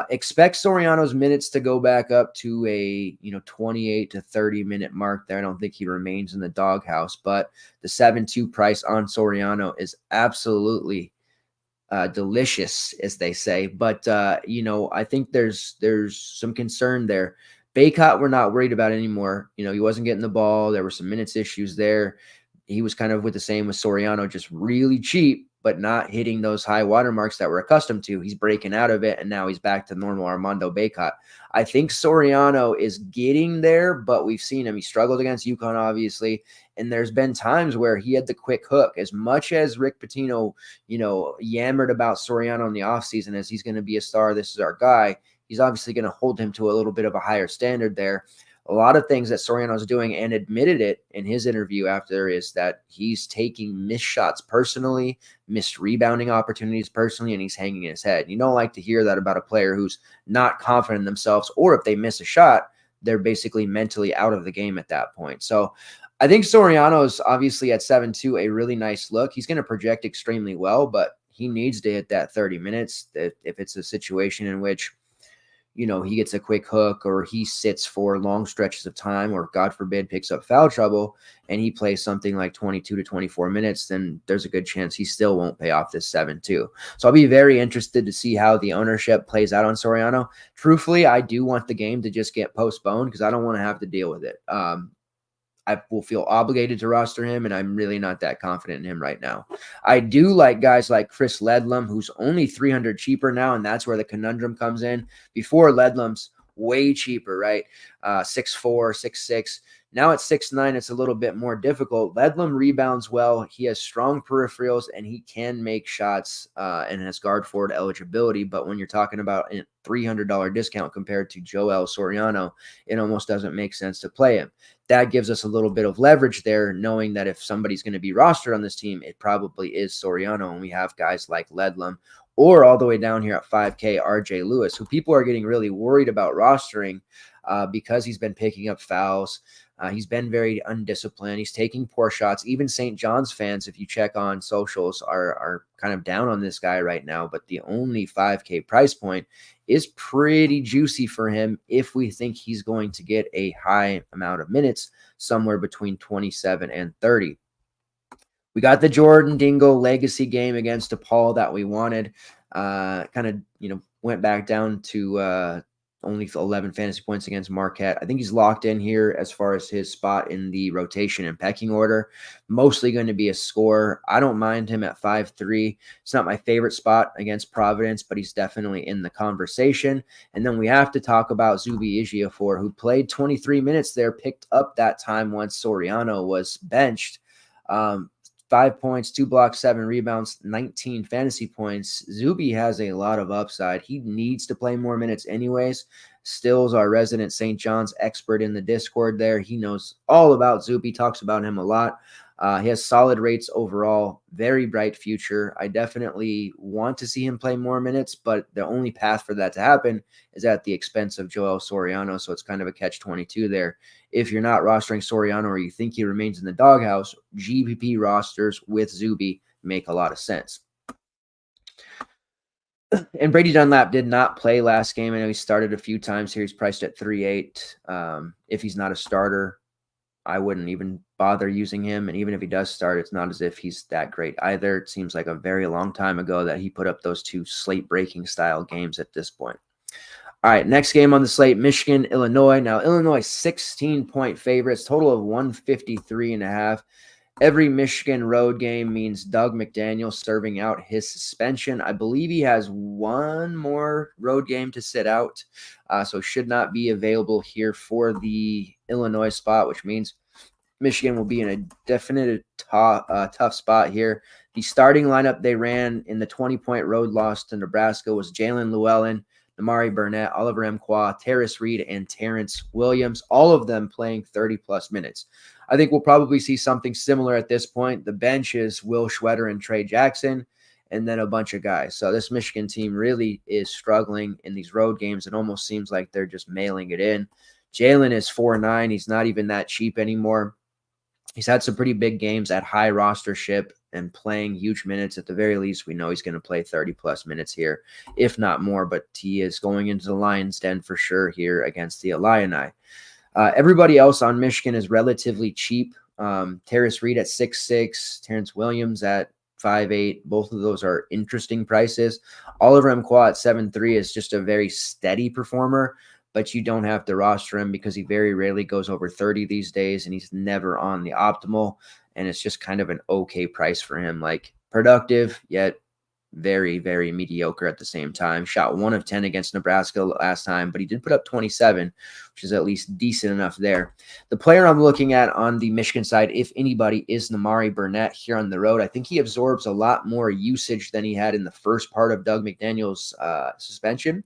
expect Soriano's minutes to go back up to a 28 to 30 minute mark there. I don't think he remains in the doghouse, but the 7.2 price on Soriano is absolutely delicious, as they say. But I think there's some concern there. Baycott, we're not worried about anymore. He wasn't getting the ball. There were some minutes issues there. He was kind of with the same with Soriano, just really cheap, but not hitting those high watermarks that we're accustomed to. He's breaking out of it, and now he's back to normal Armando Baycott. I think Soriano is getting there, but we've seen him. He struggled against UConn, obviously, and there's been times where he had the quick hook. As much as Rick Pitino, yammered about Soriano in the offseason as he's going to be a star, this is our guy, he's obviously going to hold him to a little bit of a higher standard there. A lot of things that Soriano's doing, and admitted it in his interview after, is that he's taking missed shots personally, missed rebounding opportunities personally, and he's hanging his head. You don't like to hear that about a player who's not confident in themselves, or if they miss a shot, they're basically mentally out of the game at that point. So I think Soriano's obviously at 7.2 a really nice look. He's going to project extremely well, but he needs to hit that 30 minutes if it's a situation in which he gets a quick hook, or he sits for long stretches of time, or God forbid picks up foul trouble and he plays something like 22 to 24 minutes, then there's a good chance he still won't pay off this 7.2. So I'll be very interested to see how the ownership plays out on Soriano. Truthfully, I do want the game to just get postponed because I don't want to have to deal with it. I will feel obligated to roster him, and I'm really not that confident in him right now. I do like guys like Chris Ledlum, who's only 300 cheaper now, and that's where the conundrum comes in. Before, Ledlum's way cheaper, right? 6'4", 6'6". Now at 6'9", it's a little bit more difficult. Ledlum rebounds well. He has strong peripherals, and he can make shots and has guard forward eligibility. But when you're talking about a $300 discount compared to Joel Soriano, it almost doesn't make sense to play him. That gives us a little bit of leverage there, knowing that if somebody's going to be rostered on this team, it probably is Soriano, and we have guys like Ledlum, or all the way down here at 5K, RJ Lewis, who people are getting really worried about rostering because he's been picking up fouls. He's been very undisciplined. He's taking poor shots. Even St. John's fans, if you check on socials, are kind of down on this guy right now. But the only 5K price point is pretty juicy for him if we think he's going to get a high amount of minutes, somewhere between 27 and 30. We got the Jordan Dingle legacy game against DePaul that we wanted. Went back down to only 11 fantasy points against Marquette. I think he's locked in here as far as his spot in the rotation and pecking order. Mostly going to be a scorer. I don't mind him at 5-3. It's not my favorite spot against Providence, but he's definitely in the conversation. And then we have to talk about Zuby Ejiofor, who played 23 minutes there, picked up that time once Soriano was benched. 5 points, 2 blocks, 7 rebounds, 19 fantasy points. Zuby has a lot of upside. He needs to play more minutes anyways. Stills, our resident St. John's expert in the Discord there. He knows all about Zuby, talks about him a lot. He has solid rates overall, very bright future. I definitely want to see him play more minutes, but the only path for that to happen is at the expense of Joel Soriano, so it's kind of a catch-22 there. If you're not rostering Soriano or you think he remains in the doghouse, GPP rosters with Zuby make a lot of sense. And Brady Dunlap did not play last game. I know he started a few times here. He's priced at 3.8. If he's not a starter, I wouldn't even bother using him. And even if he does start, it's not as if he's that great either. It seems like a very long time ago that he put up those 2 slate-breaking style games at this point. All right, next game on the slate, Michigan, Illinois. Now, Illinois 16-point favorites, total of 153.5. Every Michigan road game means Doug McDaniel serving out his suspension. I believe he has one more road game to sit out, so should not be available here for the Illinois spot, which means Michigan will be in a definite tough spot here. The starting lineup they ran in the 20-point road loss to Nebraska was Jalen Llewellyn, Namari Burnett, Oliver Mkwa, Terrace Reed, and Terrence Williams, all of them playing 30-plus minutes. I think we'll probably see something similar at this point. The bench is Will Schwetter and Trey Jackson, and then a bunch of guys. So this Michigan team really is struggling in these road games. It almost seems like they're just mailing it in. Jalen is 4.9. He's not even that cheap anymore. He's had some pretty big games at high rostership and playing huge minutes. At the very least, we know he's going to play 30-plus minutes here, if not more. But he is going into the Lions' den for sure here against the Illini. Everybody else on Michigan is relatively cheap. Terrace Reed at 6.6, Terrence Williams at 5.8. Both of those are interesting prices. Oliver Mkwa at 7.3 is just a very steady performer, but you don't have to roster him because he very rarely goes over 30 these days, and he's never on the optimal, and it's just kind of an okay price for him. Like, productive, yet very, very mediocre at the same time. Shot 1 of 10 against Nebraska last time, but he did put up 27, which is at least decent enough there. The player I'm looking at on the Michigan side, if anybody, is Namari Burnett here on the road. I think he absorbs a lot more usage than he had in the first part of Doug McDaniel's suspension.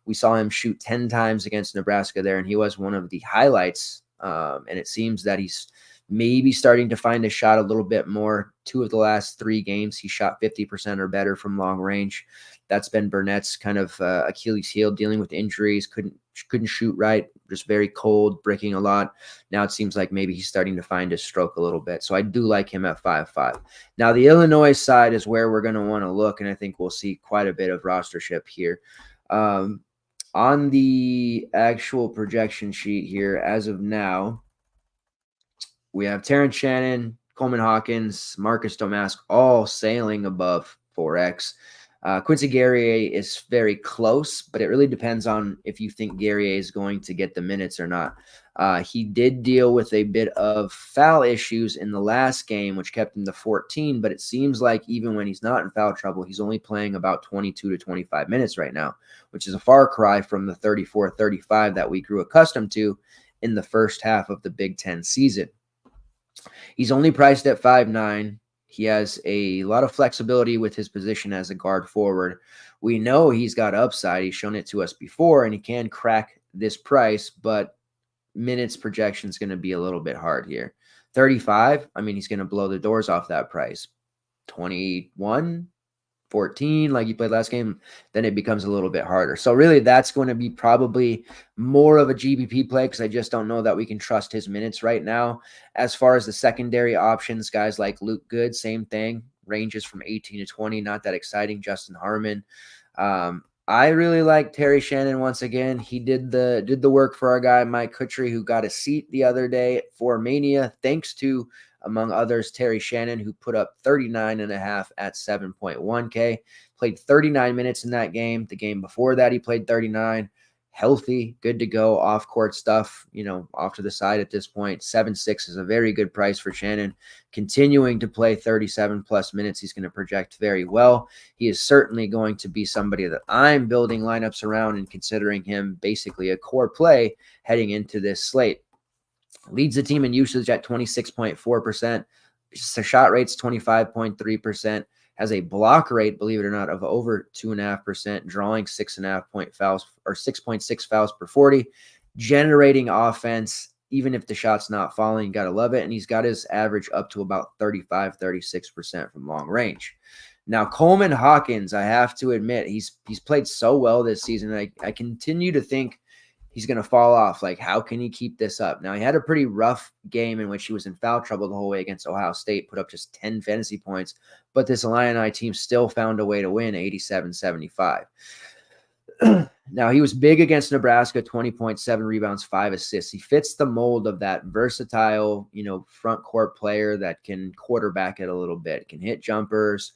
We saw him shoot 10 times against Nebraska there, and he was one of the highlights. And it seems that he's maybe starting to find a shot a little bit more. 2 of the last 3 games, he shot 50% or better from long range. That's been Burnett's kind of Achilles heel, dealing with injuries, couldn't shoot right, just very cold, breaking a lot. Now it seems like maybe he's starting to find his stroke a little bit. So I do like him at 5.5. Now the Illinois side is where we're going to want to look, and I think we'll see quite a bit of rostership here. On the actual projection sheet here, as of now, we have Terrence Shannon, Coleman Hawkins, Marcus Domask, all sailing above 4X. Quincy Guerrier is very close, but it really depends on if you think Guerrier is going to get the minutes or not. He did deal with a bit of foul issues in the last game, which kept him to 14, but it seems like even when he's not in foul trouble, he's only playing about 22 to 25 minutes right now, which is a far cry from the 34-35 that we grew accustomed to in the first half of the Big Ten season. He's only priced at 5.9. He has a lot of flexibility with his position as a guard forward. We know he's got upside. He's shown it to us before, and he can crack this price, but minutes projection is going to be a little bit hard here. 35, I mean, he's going to blow the doors off that price. 21, 14 like he played last game, then it becomes a little bit harder. So really that's going to be probably more of a GBP play because I just don't know that we can trust his minutes right now. As far as the secondary options, guys like Luke Good, same thing, ranges from 18 to 20, not that exciting. Justin Harmon. I really like Terry Shannon once again. He did the work for our guy Mike Kutry, who got a seat the other day for Mania, thanks to, among others, Terry Shannon, who put up 39.5 at 7.1K, played 39 minutes in that game. The game before that, he played 39. Healthy, good to go, off-court stuff, off to the side at this point. 7.6 is a very good price for Shannon. Continuing to play 37-plus minutes, he's going to project very well. He is certainly going to be somebody that I'm building lineups around and considering him basically a core play heading into this slate. Leads the team in usage at 26.4%. Shot rate's 25.3%. Has a block rate, believe it or not, of over 2.5%, drawing 6.6 fouls per 40, generating offense, even if the shot's not falling. You got to love it. And he's got his average up to about 35-36% from long range. Now, Coleman Hawkins, I have to admit, he's played so well this season. I continue to think he's going to fall off. Like, how can he keep this up? Now, he had a pretty rough game in which he was in foul trouble the whole way against Ohio State, put up just 10 fantasy points, but this Illini team still found a way to win 87-75. Now, he was big against Nebraska, 20.7 rebounds, 5 assists. He fits the mold of that versatile, front court player that can quarterback it a little bit, can hit jumpers,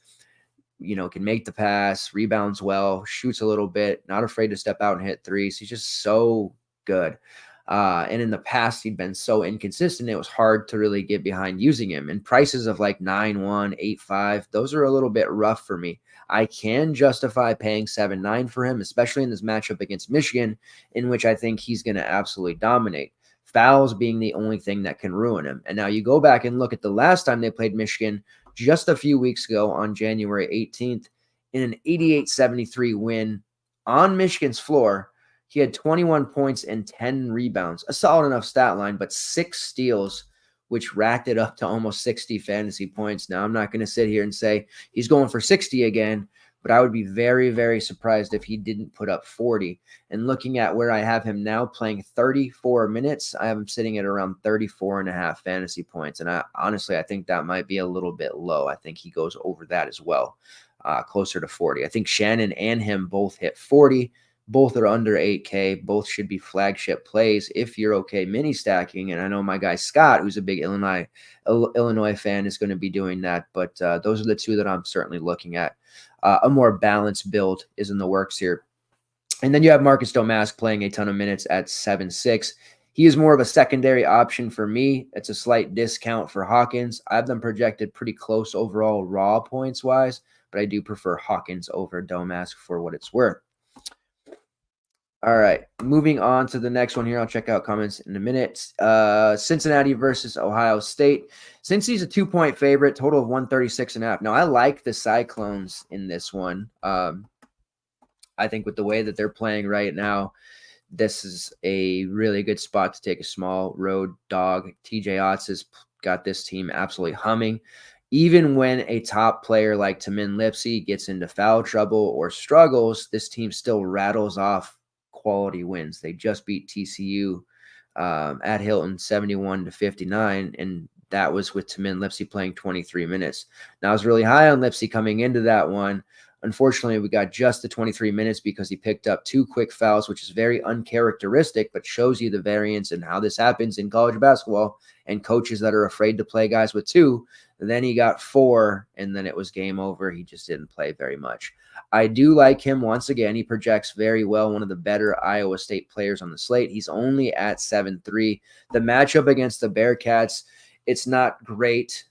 can make the pass, rebounds well, shoots a little bit, not afraid to step out and hit threes. He's just so good. And in the past, he'd been so inconsistent, it was hard to really get behind using him. And prices of like 9-1, 8-5, those are a little bit rough for me. I can justify paying 7-9 for him, especially in this matchup against Michigan, in which I think he's going to absolutely dominate. Fouls being the only thing that can ruin him. And now you go back and look at the last time they played Michigan, just a few weeks ago on January 18th, in an 88-73 win on Michigan's floor. He had 21 points and 10 rebounds, a solid enough stat line, but 6 steals, which racked it up to almost 60 fantasy points. Now, I'm not going to sit here and say he's going for 60 again, but I would be very, very surprised if he didn't put up 40. And looking at where I have him now playing 34 minutes, I have him sitting at around 34.5 fantasy points. And I think that might be a little bit low. I think he goes over that as well, closer to 40. I think Shannon and him both hit 40. Both are under 8K. Both should be flagship plays if you're okay mini stacking. And I know my guy Scott, who's a big Illinois fan, is going to be doing that. But those are the two that I'm certainly looking at. A more balanced build is in the works here. And then you have Marcus Domask playing a ton of minutes at 7.6. He is more of a secondary option for me. It's a slight discount for Hawkins. I have them projected pretty close overall raw points-wise, but I do prefer Hawkins over Domask for what it's worth. All right, moving on to the next one here. I'll check out comments in a minute. Cincinnati versus Ohio State. Cincy's a 2-point favorite, total of 136.5. Now, I like the Cyclones in this one. I think with the way that they're playing right now, this is a really good spot to take a small road dog. TJ Otts has got this team absolutely humming. Even when a top player like Tamin Lipsey gets into foul trouble or struggles, this team still rattles off quality wins. They just beat TCU at Hilton 71-59, and that was with Tamin Lipsey playing 23 minutes. Now, I was really high on Lipsey coming into that one. Unfortunately, we got just the 23 minutes because he picked up 2 quick fouls, which is very uncharacteristic, but shows you the variance and how this happens in college basketball and coaches that are afraid to play guys with 2. Then he got 4, and then it was game over. He just didn't play very much. I do like him once again. He projects very well, one of the better Iowa State players on the slate. He's only at 7.3. The matchup against the Bearcats, it's not great.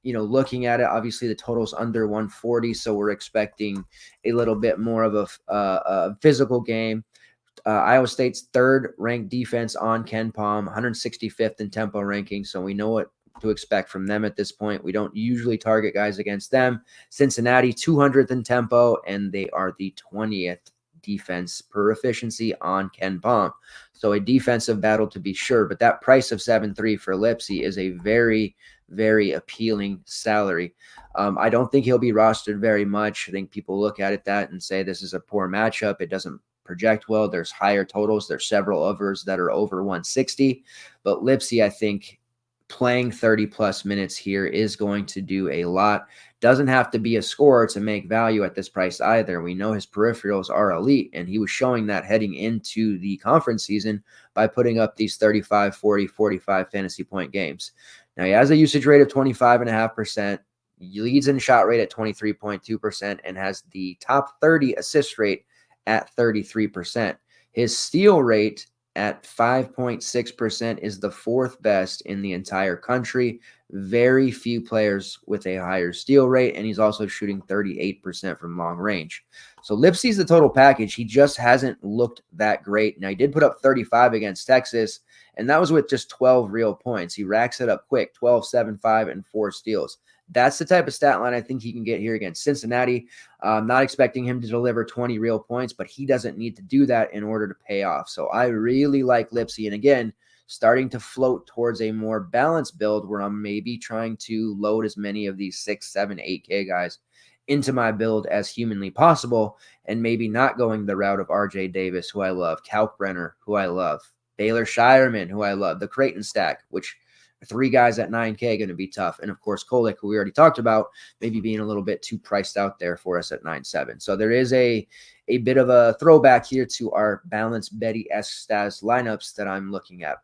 Looking at it, obviously the total's under 140, so we're expecting a little bit more of a physical game. Iowa State's 3rd-ranked defense on KenPom, 165th in tempo ranking, so we know what to expect from them at this point. We don't usually target guys against them. Cincinnati, 200th in tempo, and they are the 20th defense per efficiency on KenPom. So a defensive battle to be sure, but that price of 7.3 for Lipsey is a very, very appealing salary. I don't think he'll be rostered very much. I think people look at it that and say this is a poor matchup. It doesn't project well. There's higher totals. There's several others that are over 160. But Lipsy, I think, playing 30 plus minutes here is going to do a lot. Doesn't have to be a scorer to make value at this price either. We know his peripherals are elite, and he was showing that heading into the conference season by putting up these 35, 40, 45 fantasy point games. Now, he has a usage rate of 25.5%, leads in shot rate at 23.2%, and has the top 30 assist rate at 33%. His steal rate at 5.6% is the fourth best in the entire country. Very few players with a higher steal rate, and he's also shooting 38% from long range. So Lipsy's the total package. He just hasn't looked that great. Now, he did put up 35 against Texas, and that was with just 12 real points. He racks it up quick, 12, 7, 5, and 4 steals. That's the type of stat line I think he can get here against Cincinnati. I'm not expecting him to deliver 20 real points, but he doesn't need to do that in order to pay off. So I really like Lipsy. And again, starting to float towards a more balanced build where I'm maybe trying to load as many of these 6, 7, 8K guys into my build as humanly possible, and maybe not going the route of RJ Davis, who I love, Kalkbrenner, who I love, Baylor Shireman, who I love, the Creighton stack, which 3 guys at 9K going to be tough. And of course, Kolek, who we already talked about, maybe being a little bit too priced out there for us at 9.7. So there is a bit of a throwback here to our balanced Betty-esque status lineups that I'm looking at.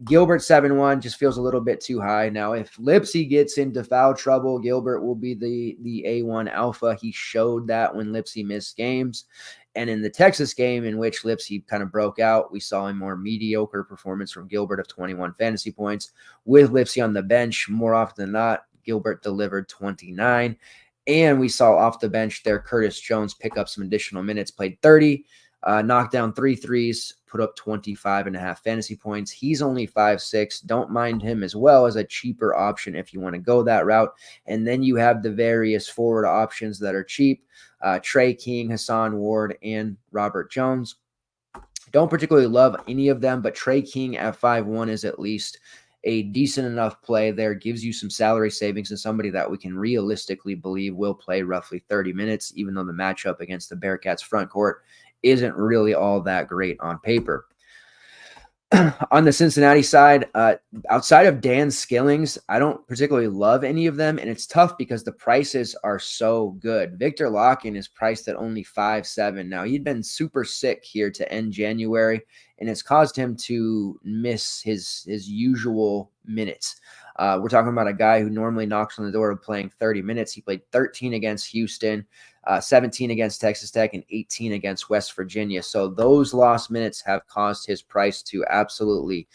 Gilbert 7-1 just feels a little bit too high. Now, if Lipsy gets into foul trouble, Gilbert will be the A1 alpha. He showed that when Lipsy missed games. And in the Texas game in which Lipsy kind of broke out, we saw a more mediocre performance from Gilbert of 21 fantasy points. With Lipsy on the bench, more often than not, Gilbert delivered 29. And we saw off the bench there Curtis Jones pick up some additional minutes, played 30, knocked down 3 threes, put up 25.5 fantasy points. He's only 5'6". Don't mind him as well as a cheaper option if you want to go that route. And then you have the various forward options that are cheap. Trey King, Hassan Ward, and Robert Jones. Don't particularly love any of them, but Trey King at 5'1" is at least a decent enough play there. Gives you some salary savings and somebody that we can realistically believe will play roughly 30 minutes, even though the matchup against the Bearcats front court isn't really all that great on paper. On the Cincinnati side, outside of Dan Skillings, I don't particularly love any of them, and it's tough because the prices are so good. Victor Locken is priced at only 5.7. Now, he'd been super sick here to end January, and it's caused him to miss his usual minutes. We're talking about a guy who normally knocks on the door of playing 30 minutes. He played 13 against Houston, 17 against Texas Tech, and 18 against West Virginia. So those lost minutes have caused his price to absolutely,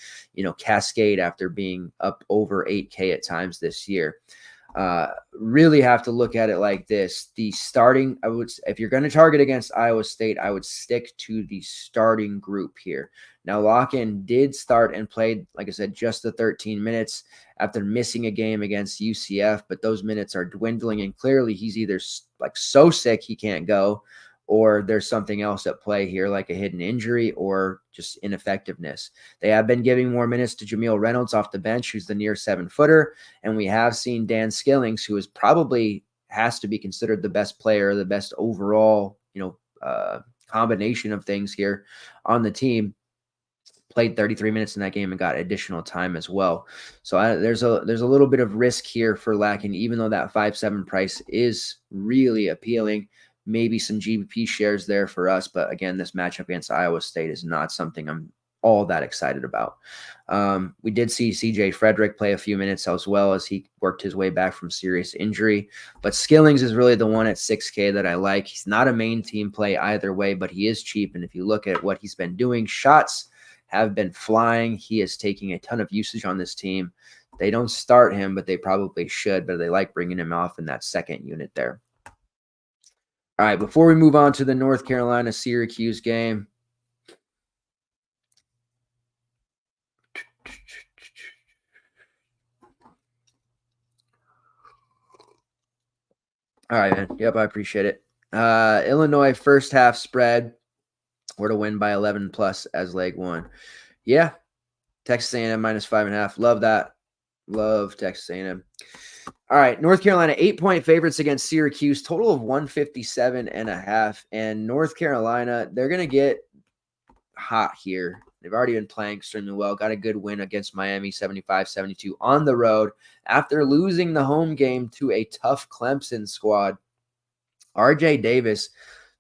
cascade after being up over 8K at times this year. Really have to look at it like this. The starting, if you're going to target against Iowa State, I would stick to the starting group here. Now, Locken did start and played, like I said, just the 13 minutes after missing a game against UCF, but those minutes are dwindling, and clearly he's either so sick he can't go, or there's something else at play here, like a hidden injury or just ineffectiveness. They have been giving more minutes to Jameel Reynolds off the bench, who's the near 7-footer, and we have seen Dan Skillings, who is probably has to be considered the best player, the best overall, combination of things here on the team. Played 33 minutes in that game and got additional time as well. So there's a little bit of risk here for Locken, even though that 5.7 price is really appealing. Maybe some GBP shares there for us, but again, this matchup against Iowa State is not something I'm all that excited about. We did see CJ Frederick play a few minutes as well as he worked his way back from serious injury, but Skillings is really the one at 6K that I like. He's not a main team play either way, but he is cheap, and if you look at what he's been doing, shots have been flying. He is taking a ton of usage on this team. They don't start him, but they probably should, but they like bringing him off in that second unit there. All right, before we move on to the North Carolina-Syracuse game, all right, man. Yep, I appreciate it. Illinois first half spread. We're to win by 11 plus as leg one. Yeah. Texas A&M minus 5.5. Love that. Love Texas A&M. All right, North Carolina, 8-point favorites against Syracuse, total of 157.5. And North Carolina, they're going to get hot here. They've already been playing extremely well. Got a good win against Miami, 75-72 on the road. After losing the home game to a tough Clemson squad, RJ Davis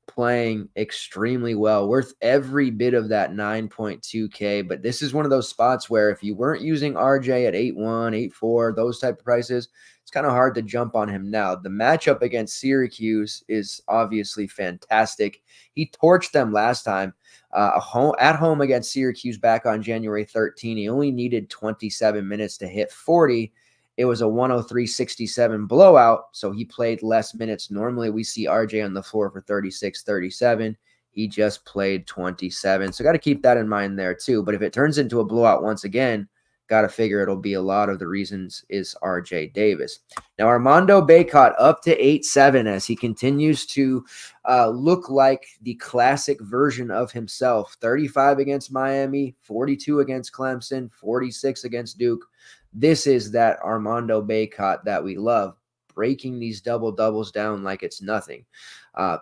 playing extremely well, worth every bit of that 9.2K. But this is one of those spots where if you weren't using RJ at 8-1, 8-4, those type of prices, it's kind of hard to jump on him now. The matchup against Syracuse is obviously fantastic. He torched them last time at home against Syracuse back on January 13. He only needed 27 minutes to hit 40. It was a 103-67 blowout, so he played less minutes. Normally, we see RJ on the floor for 36, 37. He just played 27. So got to keep that in mind there too. But if it turns into a blowout once again, got to figure it'll be a lot of the reasons is RJ Davis. Now, Armando Bacot up to 8-7 as he continues to look like the classic version of himself. 35 against Miami, 42 against Clemson, 46 against Duke. This is that Armando Bacot that we love, breaking these double-doubles down like it's nothing,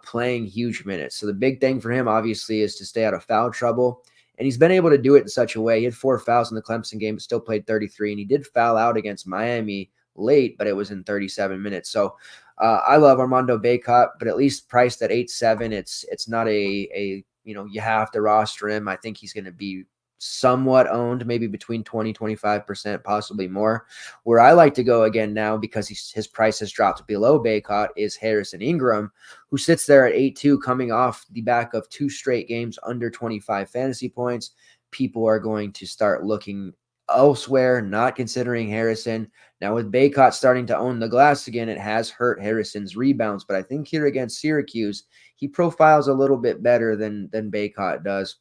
playing huge minutes. So the big thing for him, obviously, is to stay out of foul trouble, and he's been able to do it in such a way. He had 4 fouls in the Clemson game, but still played 33, and he did foul out against Miami late, but it was in 37 minutes. So I love Armando Bacot, but at least priced at 8-7, it's not a you have to roster him. I think he's going to be somewhat owned, maybe between 20-25%, possibly more. Where I like to go again now, because his price has dropped below Bacot, is Harrison Ingram, who sits there at 8-2, coming off the back of 2 straight games under 25 fantasy points. People are going to start looking elsewhere, not considering Harrison. Now, with Bacot starting to own the glass again, it has hurt Harrison's rebounds, but I think here against Syracuse, he profiles a little bit better than Bacot does.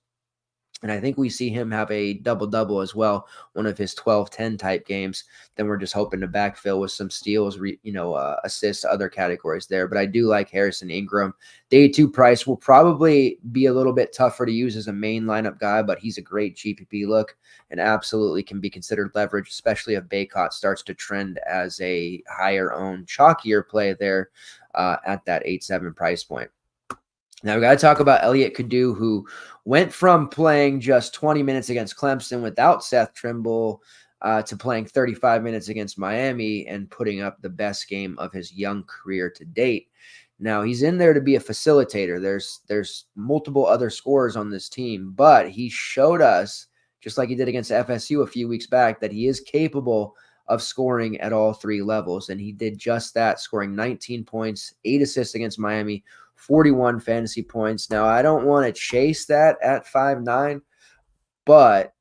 And I think we see him have a double-double as well, one of his 12-10 type games. Then we're just hoping to backfill with some steals, assists, other categories there. But I do like Harrison Ingram. Day 2 price will probably be a little bit tougher to use as a main lineup guy, but he's a great GPP look and absolutely can be considered leverage, especially if Bacot starts to trend as a higher-owned, chalkier play there at that 8-7 price point. Now, we got to talk about Elliot Cadeau, who went from playing just 20 minutes against Clemson without Seth Trimble to playing 35 minutes against Miami and putting up the best game of his young career to date. Now, he's in there to be a facilitator. There's multiple other scorers on this team, but he showed us, just like he did against FSU a few weeks back, that he is capable of scoring at all 3 levels, and he did just that, scoring 19 points, 8 assists against Miami, 41 fantasy points. Now, I don't want to chase that at 5'9", but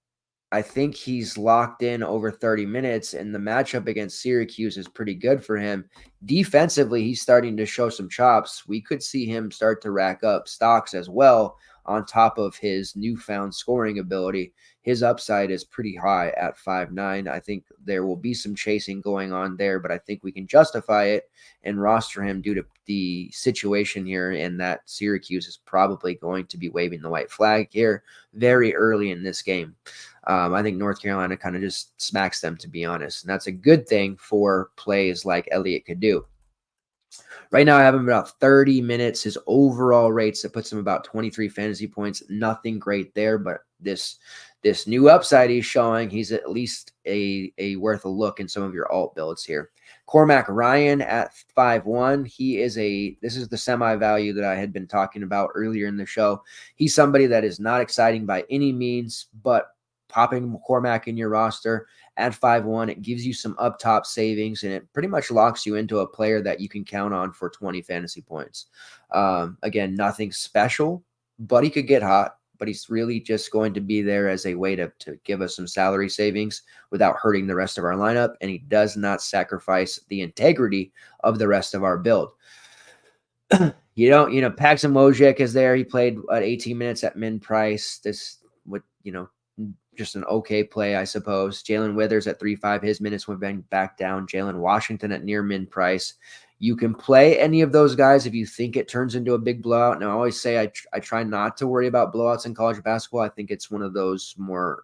I think he's locked in over 30 minutes, and the matchup against Syracuse is pretty good for him. Defensively, he's starting to show some chops. We could see him start to rack up stocks as well on top of his newfound scoring ability. His upside is pretty high at 5'9". I think there will be some chasing going on there, but I think we can justify it and roster him due to the situation here, and that Syracuse is probably going to be waving the white flag here very early in this game. I think North Carolina kind of just smacks them, to be honest, and that's a good thing for plays like Elliot Cadeau. Right now, I have him about 30 minutes. His overall rates, that puts him about 23 fantasy points. Nothing great there, but this new upside he's showing, he's at least a worth a look in some of your alt builds here. Cormac Ryan at 5'1". This is the semi-value that I had been talking about earlier in the show. He's somebody that is not exciting by any means, but popping Cormac in your roster at 5'1", it gives you some up top savings, and it pretty much locks you into a player that you can count on for 20 fantasy points. Again, nothing special, but he could get hot, but he's really just going to be there as a way to give us some salary savings without hurting the rest of our lineup, and he does not sacrifice the integrity of the rest of our build. Paxson Wojcik is there. He played 18 minutes at min price. This would, just an okay play, I suppose. Jalen Withers at 3.5. His minutes went back down. Jalen Washington at near min price. You can play any of those guys if you think it turns into a big blowout. Now, I always say I try not to worry about blowouts in college basketball. I think it's one of those more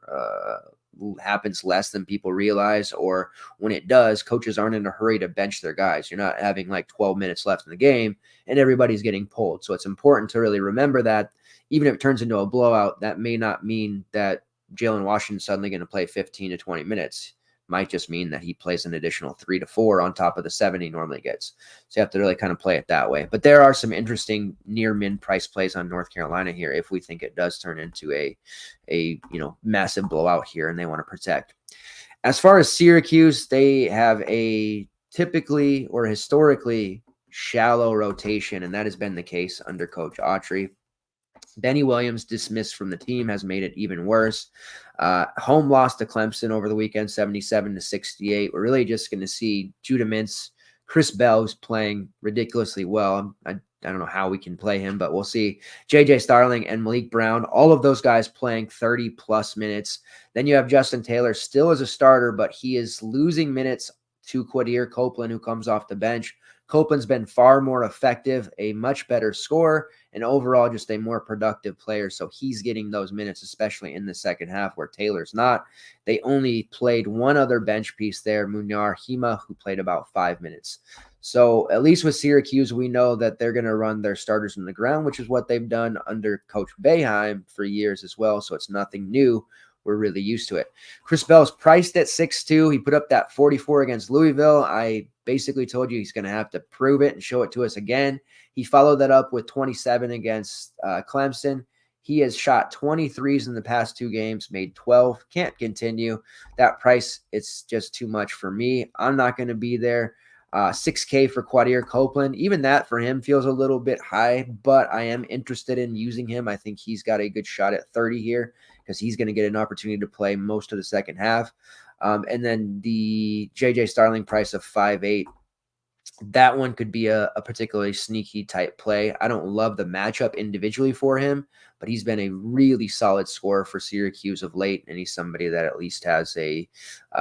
happens less than people realize, or when it does, coaches aren't in a hurry to bench their guys. You're not having like 12 minutes left in the game and everybody's getting pulled. So it's important to really remember that even if it turns into a blowout, that may not mean that Jalen Washington's suddenly going to play 15 to 20 minutes. Might just mean that he plays an additional 3 to 4 on top of the 7 he normally gets. So you have to really kind of play it that way. But there are some interesting near min price plays on North Carolina here if we think it does turn into a massive blowout here and they want to protect. As far as Syracuse, they have a typically or historically shallow rotation, and that has been the case under Coach Autry. Benny Williams dismissed from the team has made it even worse. Home loss to Clemson over the weekend, 77-68. We're really just going to see Judah Mintz. Chris Bell's playing ridiculously well. I don't know how we can play him, but we'll see. J.J. Starling and Malik Brown, all of those guys playing 30-plus minutes. Then you have Justin Taylor still as a starter, but he is losing minutes to Quadir Copeland, who comes off the bench. Copeland's been far more effective, a much better scorer, and overall just a more productive player. So he's getting those minutes, especially in the second half where Taylor's not. They only played one other bench piece there, Munyar Hima, who played about 5 minutes. So at least with Syracuse, we know that they're going to run their starters in the ground, which is what they've done under Coach Boeheim for years as well. So it's nothing new. We're really used to it. Chris Bell's priced at 6'2". He put up that 44 against Louisville. I basically told you he's going to have to prove it and show it to us again. He followed that up with 27 against Clemson. He has shot 23s in the past 2 games, made 12. Can't continue. That price, it's just too much for me. I'm not going to be there. $6K for Quadir Copeland. Even that for him feels a little bit high, but I am interested in using him. I think he's got a good shot at 30 here because he's going to get an opportunity to play most of the second half. And then the J.J. Starling price of 5.8, that one could be a particularly sneaky type play. I don't love the matchup individually for him, but he's been a really solid scorer for Syracuse of late, and he's somebody that at least has a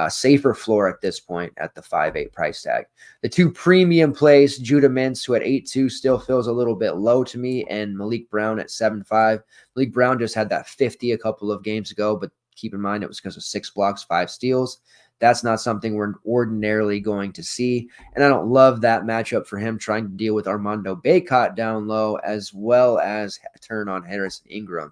safer floor at this point at the 5.8 price tag. The 2 premium plays, Judah Mintz, who at 8.2 still feels a little bit low to me, and Malik Brown at 7.5. Malik Brown just had that 50 a couple of games ago, but keep in mind it was because of 6 blocks, 5 steals. That's not something we're ordinarily going to see. And I don't love that matchup for him trying to deal with Armando Bacot down low as well as turn on Harrison Ingram.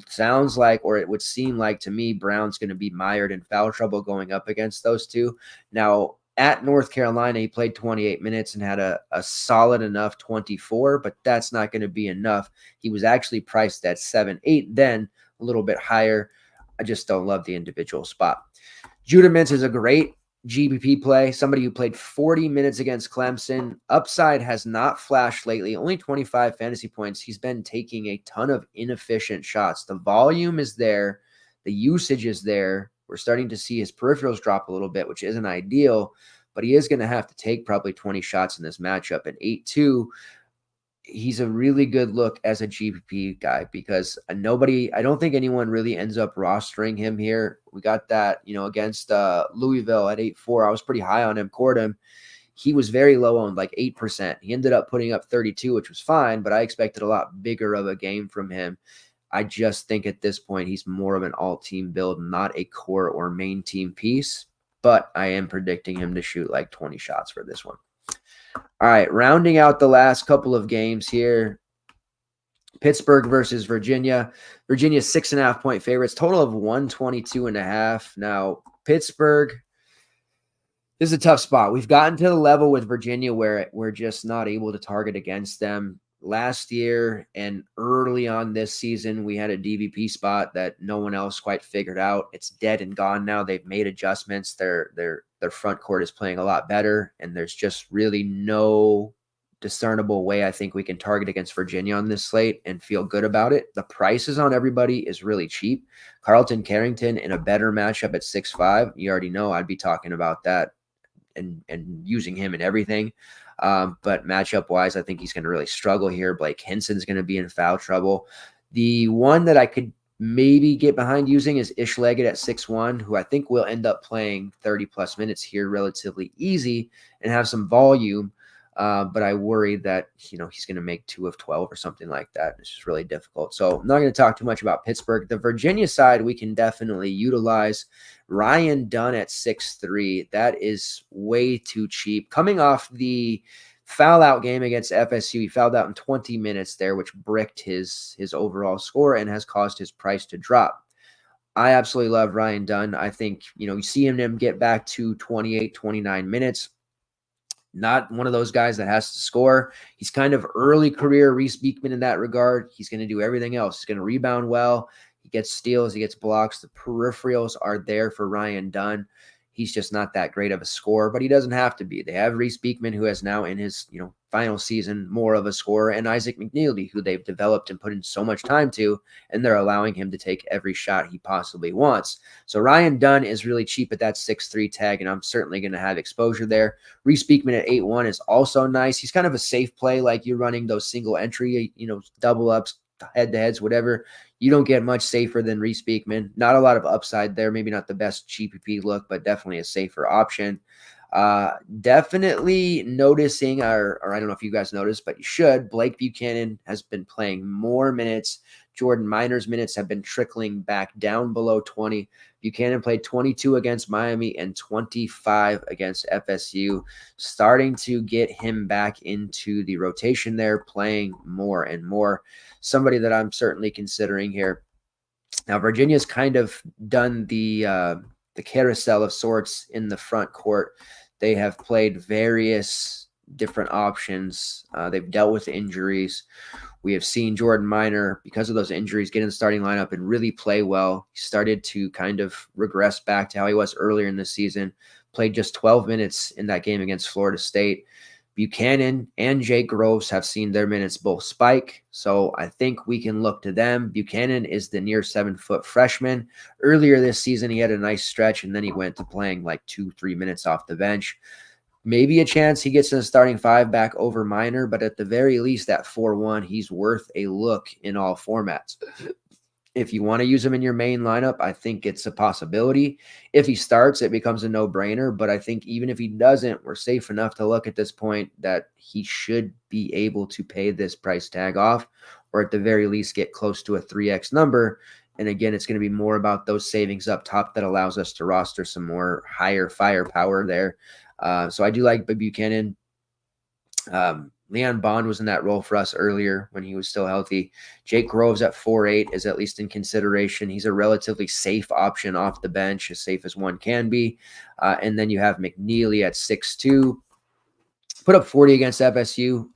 Sounds like, or it would seem like to me, Brown's going to be mired in foul trouble going up against those two. Now, at North Carolina, he played 28 minutes and had a solid enough 24, but that's not going to be enough. He was actually priced at 7.8, then a little bit higher. I just don't love the individual spot. Judah Mintz is a great GPP play, somebody who played 40 minutes against Clemson. Upside has not flashed lately, only 25 fantasy points. He's been taking a ton of inefficient shots. The volume is there. The usage is there. We're starting to see his peripherals drop a little bit, which isn't ideal, but he is going to have to take probably 20 shots in this matchup. At 8.2, he's a really good look as a GPP guy because I don't think anyone really ends up rostering him here. We got that, against Louisville at 8.4. I was pretty high on him, cored him. He was very low owned, like 8%. He ended up putting up 32, which was fine, but I expected a lot bigger of a game from him. I just think at this point, he's more of an all-team build, not a core or main team piece, but I am predicting him to shoot like 20 shots for this one. All right, rounding out the last couple of games here, Pittsburgh versus Virginia. Virginia's 6.5-point favorites, total of 122.5. Now, Pittsburgh, this is a tough spot. We've gotten to the level with Virginia where we're just not able to target against them. Last year and early on this season, we had a DVP spot that no one else quite figured out. It's dead and gone now. They've made adjustments. Their front court is playing a lot better, and there's just really no discernible way I think we can target against Virginia on this slate and feel good about it. The prices on everybody is really cheap. Carlton Carrington in a better matchup at 6.5. You already know I'd be talking about that and using him in everything. But matchup-wise, I think he's going to really struggle here. Blake Henson's going to be in foul trouble. The one that I could maybe get behind using is Ish Leggett at 6'1", who I think will end up playing 30-plus minutes here relatively easy and have some volume. But I worry that, he's going to make 2 of 12 or something like that. It's just really difficult. So I'm not going to talk too much about Pittsburgh. The Virginia side, we can definitely utilize Ryan Dunn at 6'3". That is way too cheap. Coming off the foul out game against FSU, he fouled out in 20 minutes there, which bricked his overall score and has caused his price to drop. I absolutely love Ryan Dunn. I think, you see him get back to 28, 29 minutes. Not one of those guys that has to score. He's kind of early career Reese Beekman in that regard. He's going to do everything else. He's going to rebound well. He gets steals. He gets blocks. The peripherals are there for Ryan Dunn. He's just not that great of a scorer, but he doesn't have to be. They have Reese Beekman, who has now in his final season more of a scorer, and Isaac McNeely, who they've developed and put in so much time to, and they're allowing him to take every shot he possibly wants. So Ryan Dunn is really cheap at that 6'3" tag, and I'm certainly going to have exposure there. Reese Beekman at 8'1" is also nice. He's kind of a safe play, like you're running those single entry, double ups, head-to-heads, whatever. You don't get much safer than Reese Beekman. Not a lot of upside there. Maybe not the best GPP look, but definitely a safer option. Definitely noticing, or I don't know if you guys noticed, but you should. Blake Buchanan has been playing more minutes. Jordan Minor's minutes have been trickling back down below 20. Buchanan played 22 against Miami and 25 against FSU, starting to get him back into the rotation there, playing more and more. Somebody that I'm certainly considering here. Now, Virginia's kind of done the carousel of sorts in the front court. They have played various different options. They've dealt with injuries. We have seen Jordan Minor, because of those injuries, get in the starting lineup and really play well. He started to kind of regress back to how he was earlier in the season. Played just 12 minutes in that game against Florida State. Buchanan and Jake Groves have seen their minutes both spike, so I think we can look to them. Buchanan is the near 7-foot freshman. Earlier this season, he had a nice stretch, and then he went to playing like 2-3 minutes off the bench. Maybe a chance he gets in the starting 5 back over Minor, but at the very least, at 4'1", he's worth a look in all formats. If you want to use him in your main lineup, I think it's a possibility. If he starts, it becomes a no-brainer, but I think even if he doesn't, we're safe enough to look at this point that he should be able to pay this price tag off, or at the very least get close to a 3x number. And again, it's going to be more about those savings up top that allows us to roster some more higher firepower there. So I do like Buchanan. Leon Bond was in that role for us earlier when he was still healthy. Jake Groves at 4'8" is at least in consideration. He's a relatively safe option off the bench, as safe as one can be. And then you have McNeely at 6'2". Put up 40 against FSU.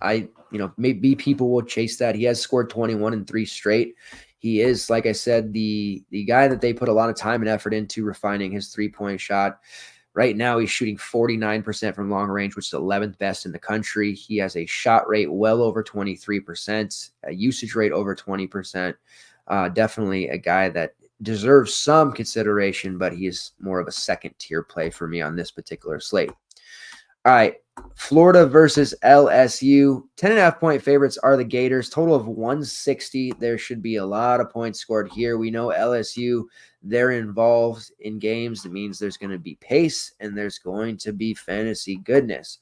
Maybe people will chase that. He has scored 21 in 3 straight. He is, like I said, the guy that they put a lot of time and effort into refining his three-point shot. Right now, he's shooting 49% from long range, which is 11th best in the country. He has a shot rate well over 23%, a usage rate over 20%. Definitely a guy that deserves some consideration, but he is more of a second-tier play for me on this particular slate. All right, Florida versus LSU. 10.5-point favorites are the Gators. Total of 160. There should be a lot of points scored here. We know LSU, they're involved in games. That means there's going to be pace and there's going to be fantasy goodness.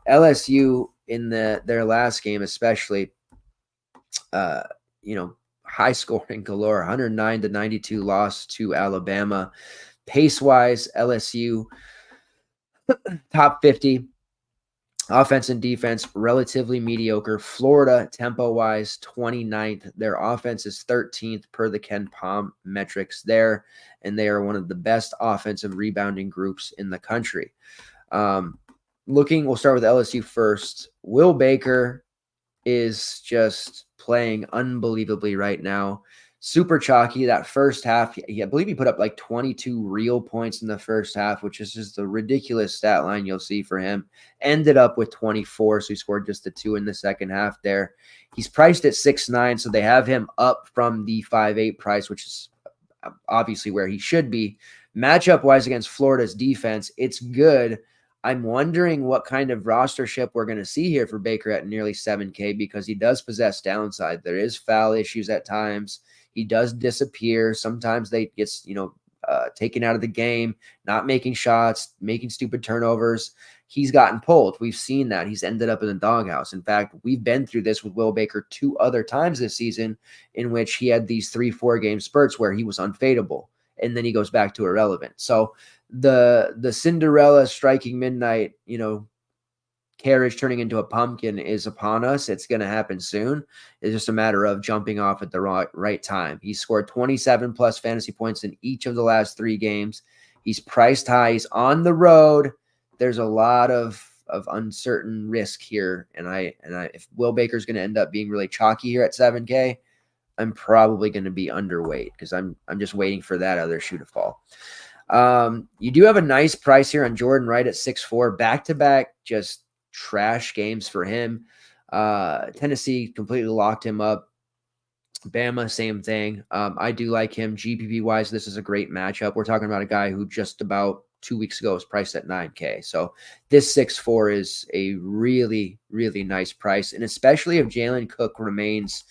LSU in their last game especially, high scoring galore, 109-92 loss to Alabama. Pace-wise, LSU top 50. Offense and defense, relatively mediocre. Florida, tempo-wise, 29th. Their offense is 13th per the Ken Pom metrics there, and they are one of the best offensive rebounding groups in the country. We'll start with LSU first. Will Baker is just playing unbelievably right now. Super chalky. That first half, I believe he put up like 22 real points in the first half, which is just a ridiculous stat line you'll see for him. Ended up with 24, so he scored just the 2 in the second half there. He's priced at 6'9", so they have him up from the 5'8" price, which is obviously where he should be. Matchup-wise against Florida's defense, it's good. I'm wondering what kind of rostership we're going to see here for Baker at nearly 7K, because he does possess downside. There is foul issues at times. He does disappear. Sometimes they gets, taken out of the game, not making shots, making stupid turnovers. he's gotten pulled. We've seen that. He's ended up in the doghouse. In fact, we've been through this with Will Baker 2 other times this season in which he had these 3-4 game spurts where he was unfadable, and then he goes back to irrelevant. So the Cinderella striking midnight, carriage turning into a pumpkin is upon us. It's going to happen soon. It's just a matter of jumping off at the right time. He scored 27 plus fantasy points in each of the last 3 games. He's priced high. He's on the road. There's a lot of uncertain risk here. And if Will Baker's going to end up being really chalky here at 7K, I'm probably going to be underweight because I'm just waiting for that other shoe to fall. You do have a nice price here on Jordan Wright at 6'4", back-to-back, just trash games for him. Tennessee completely locked him up. Bama, same thing. I do like him. GPP wise, this is a great matchup. We're talking about a guy who just about 2 weeks ago was priced at 9K. So this 6'4" is a really, really nice price. And especially if Jalen Cook remains,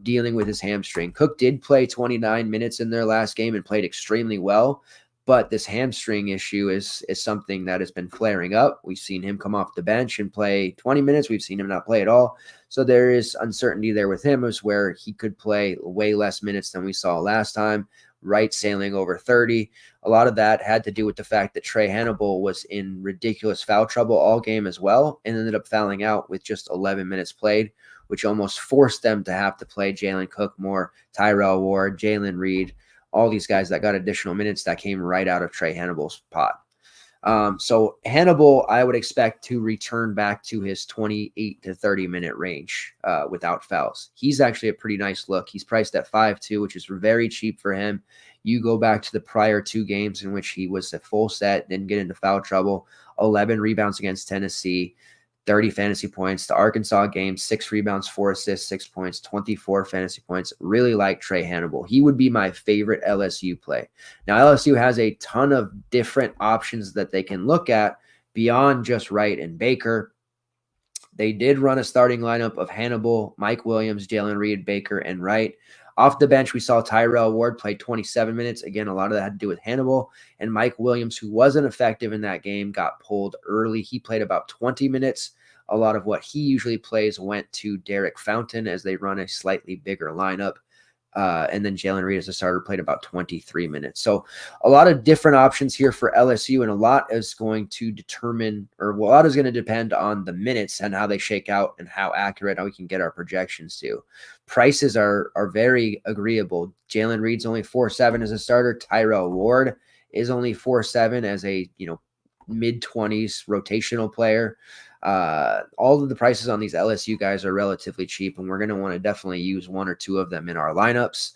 dealing with his hamstring. Cook did play 29 minutes in their last game and played extremely well. But this hamstring issue is something that has been flaring up. We've seen him come off the bench and play 20 minutes. We've seen him not play at all. So there is uncertainty there with him, as where he could play way less minutes than we saw last time. Wright sailing over 30. A lot of that had to do with the fact that Trey Hannibal was in ridiculous foul trouble all game as well and ended up fouling out with just 11 minutes played, which almost forced them to have to play Jalen Cook more, Tyrell Ward, Jalen Reed, all these guys that got additional minutes that came right out of Trey Hannibal's pot. So Hannibal, I would expect to return back to his 28 to 30 minute range without fouls. He's actually a pretty nice look. He's priced at 5.2, which is very cheap for him. You go back to the prior 2 games in which he was a full set, didn't get into foul trouble, 11 rebounds against Tennessee, 30 fantasy points. The Arkansas game, 6 rebounds, 4 assists, 6 points, 24 fantasy points. Really like Trey Hannibal. He would be my favorite LSU play. Now, LSU has a ton of different options that they can look at beyond just Wright and Baker. They did run a starting lineup of Hannibal, Mike Williams, Jalen Reed, Baker, and Wright. Off the bench, we saw Tyrell Ward play 27 minutes. Again, a lot of that had to do with Hannibal. And Mike Williams, who wasn't effective in that game, got pulled early. He played about 20 minutes. A lot of what he usually plays went to Derek Fountain as they run a slightly bigger lineup. And then Jalen Reed as a starter played about 23 minutes. So a lot of different options here for LSU, and a lot is going to depend on the minutes and how they shake out and how accurate we can get our projections to. Prices are very agreeable. Jalen Reed's only 4.7 as a starter. Tyrell Ward is only 4.7 as a mid-20s rotational player. All of the prices on these LSU guys are relatively cheap, and we're going to want to definitely use 1 or 2 of them in our lineups,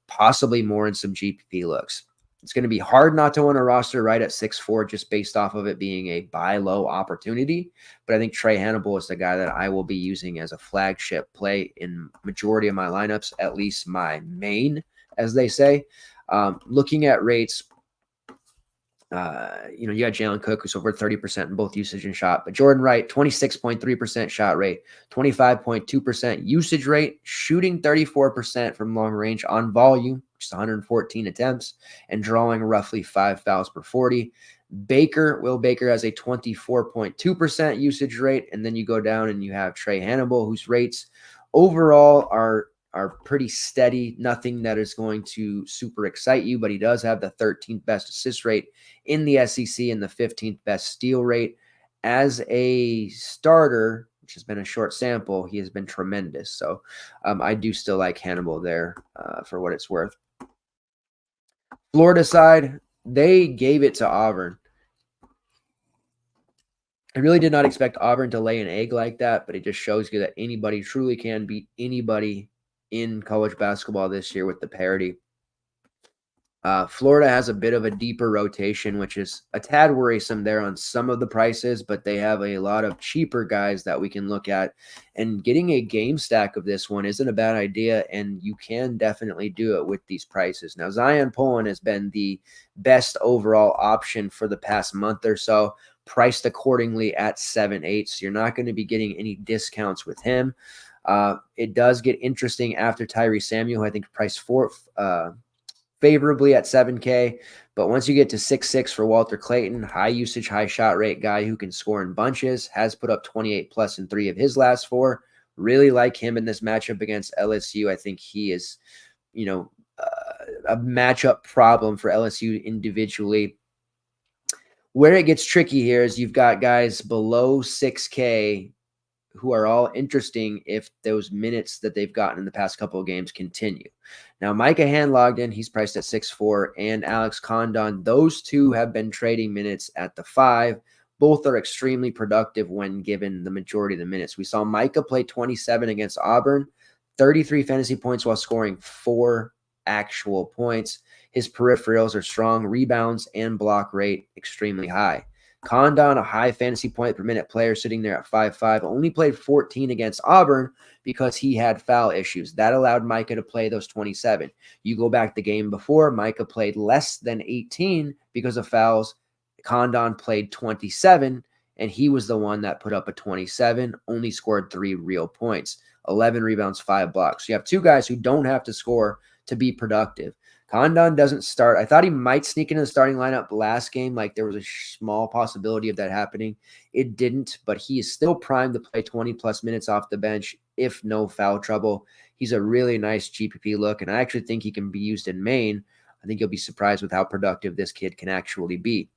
possibly more in some GPP looks. It's going to be hard not to want to roster right at 6'4", just based off of it being a buy low opportunity. But I think Trey Hannibal is the guy that I will be using as a flagship play in majority of my lineups, at least my main, as they say. Looking at rates, you got Jalen Cook, who's over 30% in both usage and shot, but Jordan Wright, 26.3% shot rate, 25.2% usage rate, shooting 34% from long range on volume, just 114 attempts, and drawing roughly 5 fouls per 40. Will Baker has a 24.2% usage rate, and then you go down and you have Trey Hannibal, whose rates overall are pretty steady. Nothing that is going to super excite you, but he does have the 13th best assist rate in the SEC and the 15th best steal rate. As a starter, which has been a short sample, he has been tremendous. So I do still like Hannibal there for what it's worth. Florida side, they gave it to Auburn. I really did not expect Auburn to lay an egg like that, but it just shows you that anybody truly can beat anybody in college basketball this year with the parity. Florida has a bit of a deeper rotation, which is a tad worrisome there on some of the prices, but they have a lot of cheaper guys that we can look at. And getting a game stack of this one isn't a bad idea, and you can definitely do it with these prices. Now, Zion Pullen has been the best overall option for the past month or so, priced accordingly at 7.8, so you're not going to be getting any discounts with him. It does get interesting after Tyree Samuel, I think priced favorably at 7K, But once you get to 6'6" for Walter Clayton, high usage, high shot rate guy who can score in bunches, has put up 28 plus in 3 of his last 4. Really like him in this matchup against LSU. I think he is, a matchup problem for LSU individually. Where it gets tricky here is you've got guys below 6K who are all interesting if those minutes that they've gotten in the past couple of games continue. Now, Micah Hand-Logden, he's priced at 6'4", and Alex Condon, those two have been trading minutes at the 5. Both are extremely productive when given the majority of the minutes. We saw Micah play 27 against Auburn, 33 fantasy points while scoring 4 actual points. His peripherals are strong, rebounds and block rate extremely high. Condon, a high fantasy point per minute player, sitting there at 5'5", only played 14 against Auburn because he had foul issues. That allowed Micah to play those 27. You go back the game before, Micah played less than 18 because of fouls. Condon played 27, and he was the one that put up a 27, only scored 3 real points, 11 rebounds, 5 blocks. So you have 2 guys who don't have to score to be productive. Condon doesn't start. I thought he might sneak into the starting lineup last game. Like there was a small possibility of that happening. It didn't, but he is still primed to play 20-plus minutes off the bench if no foul trouble. He's a really nice GPP look, and I actually think he can be used in Maine. I think you'll be surprised with how productive this kid can actually be.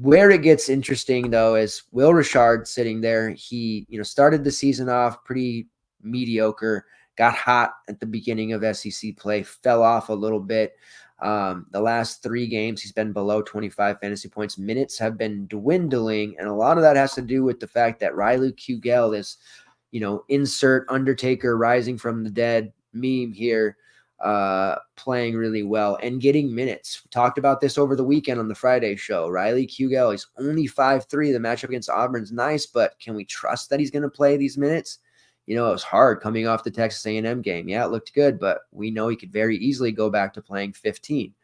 Where it gets interesting, though, is Will Richard sitting there. He, started the season off pretty mediocre. Got hot at the beginning of SEC play, fell off a little bit. The last 3 games, he's been below 25 fantasy points. Minutes have been dwindling, and a lot of that has to do with the fact that Riley Kugel is, insert Undertaker rising from the dead meme here, playing really well and getting minutes. We talked about this over the weekend on the Friday show. Riley Kugel, he's only 5'3". The matchup against Auburn's nice, but can we trust that he's going to play these minutes? It was hard coming off the Texas A&M game. Yeah, it looked good, but we know he could very easily go back to playing 15.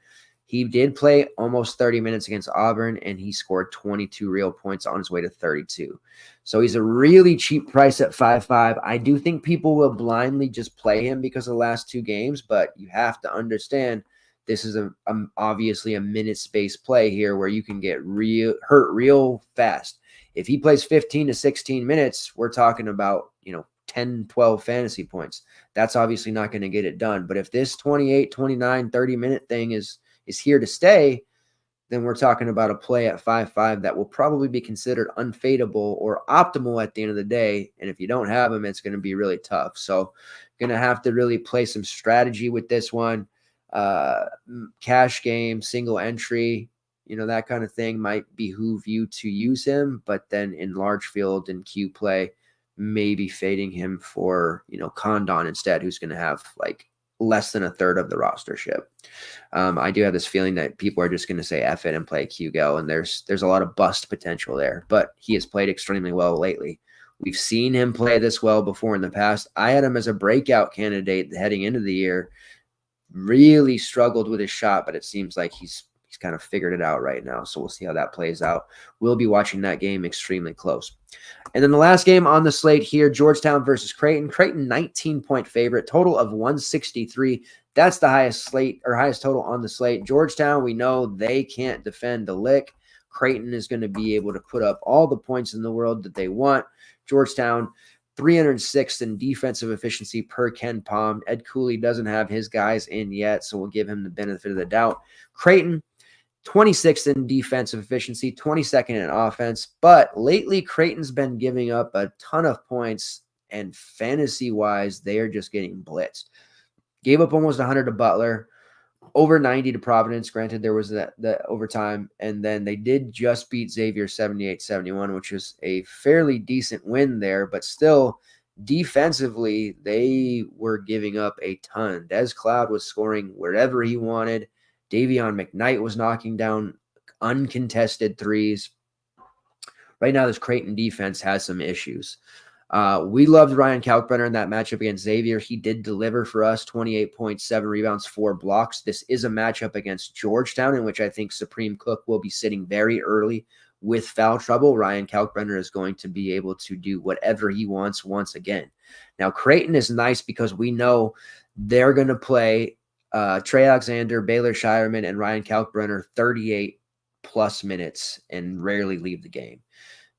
He did play almost 30 minutes against Auburn, and he scored 22 real points on his way to 32. So he's a really cheap price at 5'5". I do think people will blindly just play him because of the last 2 games, but you have to understand this is obviously a minutes-based play here where you can get hurt real fast. If he plays 15 to 16 minutes, we're talking about, 10, 12 fantasy points. That's obviously not going to get it done. But if this 28, 29, 30-minute thing is here to stay, then we're talking about a play at 5'5" that will probably be considered unfadable or optimal at the end of the day. And if you don't have him, it's going to be really tough. So going to have to really play some strategy with this one. Cash game, single entry, that kind of thing might behoove you to use him. But then in large field and Q play, maybe fading him for, Condon instead, who's going to have like less than a third of the rostership. I do have this feeling that people are just going to say F it and play Kugel, and there's a lot of bust potential there, but he has played extremely well lately. We've seen him play this well before in the past. I had him as a breakout candidate heading into the year, really struggled with his shot, but it seems like he's kind of figured it out right now. So we'll see how that plays out. We'll be watching that game extremely close. And then the last game on the slate here, Georgetown versus Creighton. Creighton 19-point favorite, total of 163. That's the highest total on the slate. Georgetown, we know they can't defend a lick. Creighton is going to be able to put up all the points in the world that they want. Georgetown 306th in defensive efficiency per Ken Palm. Ed Cooley doesn't have his guys in yet, so we'll give him the benefit of the doubt. Creighton 26th in defensive efficiency, 22nd in offense. But lately, Creighton's been giving up a ton of points, and fantasy-wise, they are just getting blitzed. Gave up almost 100 to Butler, over 90 to Providence. Granted, there was the overtime, and then they did just beat Xavier 78-71, which is a fairly decent win there, but still, defensively, they were giving up a ton. Des Cloud was scoring wherever he wanted. Davion McKnight was knocking down uncontested threes. Right now, this Creighton defense has some issues. We loved Ryan Kalkbrenner in that matchup against Xavier. He did deliver for us 28.7 rebounds, 4 blocks. This is a matchup against Georgetown, in which I think Supreme Cook will be sitting very early with foul trouble. Ryan Kalkbrenner is going to be able to do whatever he wants once again. Now, Creighton is nice because we know they're going to play Trey Alexander, Baylor Shireman, and Ryan Kalkbrenner 38 plus minutes and rarely leave the game.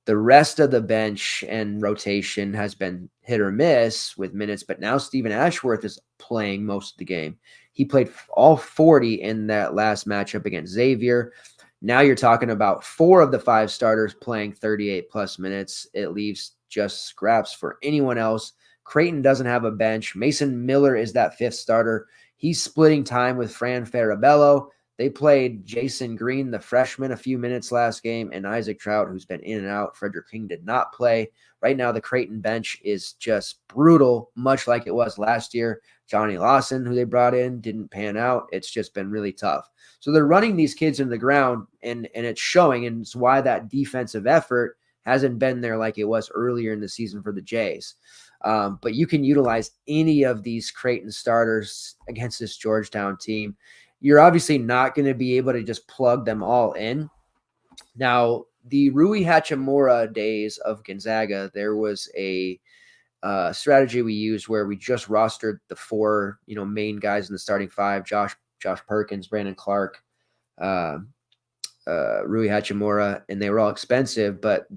The rest of the bench and rotation has been hit or miss with minutes, but now Stephen Ashworth is playing most of the game. He played all 40 in that last matchup against Xavier. Now you're talking about 4 of the 5 starters playing 38 plus minutes. It leaves just scraps for anyone else. Creighton doesn't have a bench. Mason Miller is that 5th starter. He's splitting time with Fran Farabello. They played Jason Green, the freshman, a few minutes last game, and Isaac Trout, who's been in and out. Frederick King did not play. Right now, the Creighton bench is just brutal, much like it was last year. Johnny Lawson, who they brought in, didn't pan out. It's just been really tough. So they're running these kids into the ground, and it's showing, and it's why that defensive effort hasn't been there like it was earlier in the season for the Jays. But you can utilize any of these Creighton starters against this Georgetown team. You're obviously not going to be able to just plug them all in. Now, the Rui Hachimura days of Gonzaga, there was a strategy we used where we just rostered the 4, main guys in the starting 5: Josh Perkins, Brandon Clark, Rui Hachimura, and they were all expensive, but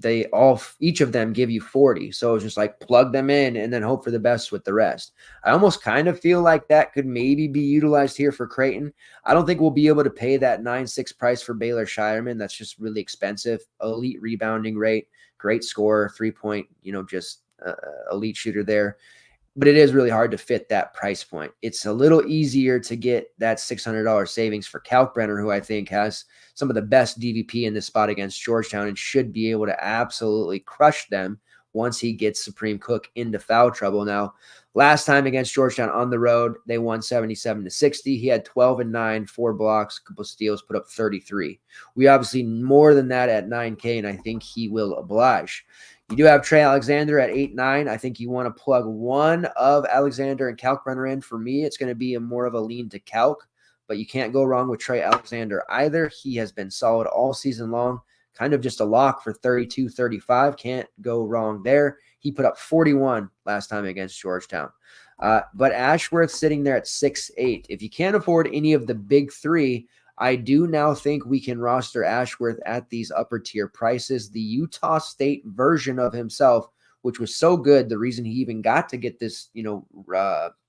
each of them give you 40. So it was just like plug them in and then hope for the best with the rest. I almost kind of feel like that could maybe be utilized here for Creighton. I don't think we'll be able to pay that 9.6 price for Baylor Shireman. That's just really expensive. Elite rebounding rate, great scorer, 3-point, just elite shooter there. But it is really hard to fit that price point. It's a little easier to get that $600 savings for Kalkbrenner, who I think has some of the best DVP in this spot against Georgetown and should be able to absolutely crush them once he gets Supreme Cook into foul trouble. Now, last time against Georgetown on the road, they won 77-60. He had 12 and 9, 4 blocks, a couple steals, put up 33. We obviously more than that at 9K, and I think he will oblige. You do have Trey Alexander at 8-9. I think you want to plug one of Alexander and Kalkbrenner in. For me, it's going to be more of a lean to Kalk, but you can't go wrong with Trey Alexander either. He has been solid all season long, kind of just a lock for 32, 35. Can't go wrong there. He put up 41 last time against Georgetown. But Ashworth sitting there at 6-8. If you can't afford any of the big 3, I do now think we can roster Ashworth at these upper tier prices. The Utah State version of himself, which was so good, the reason he even got to get this,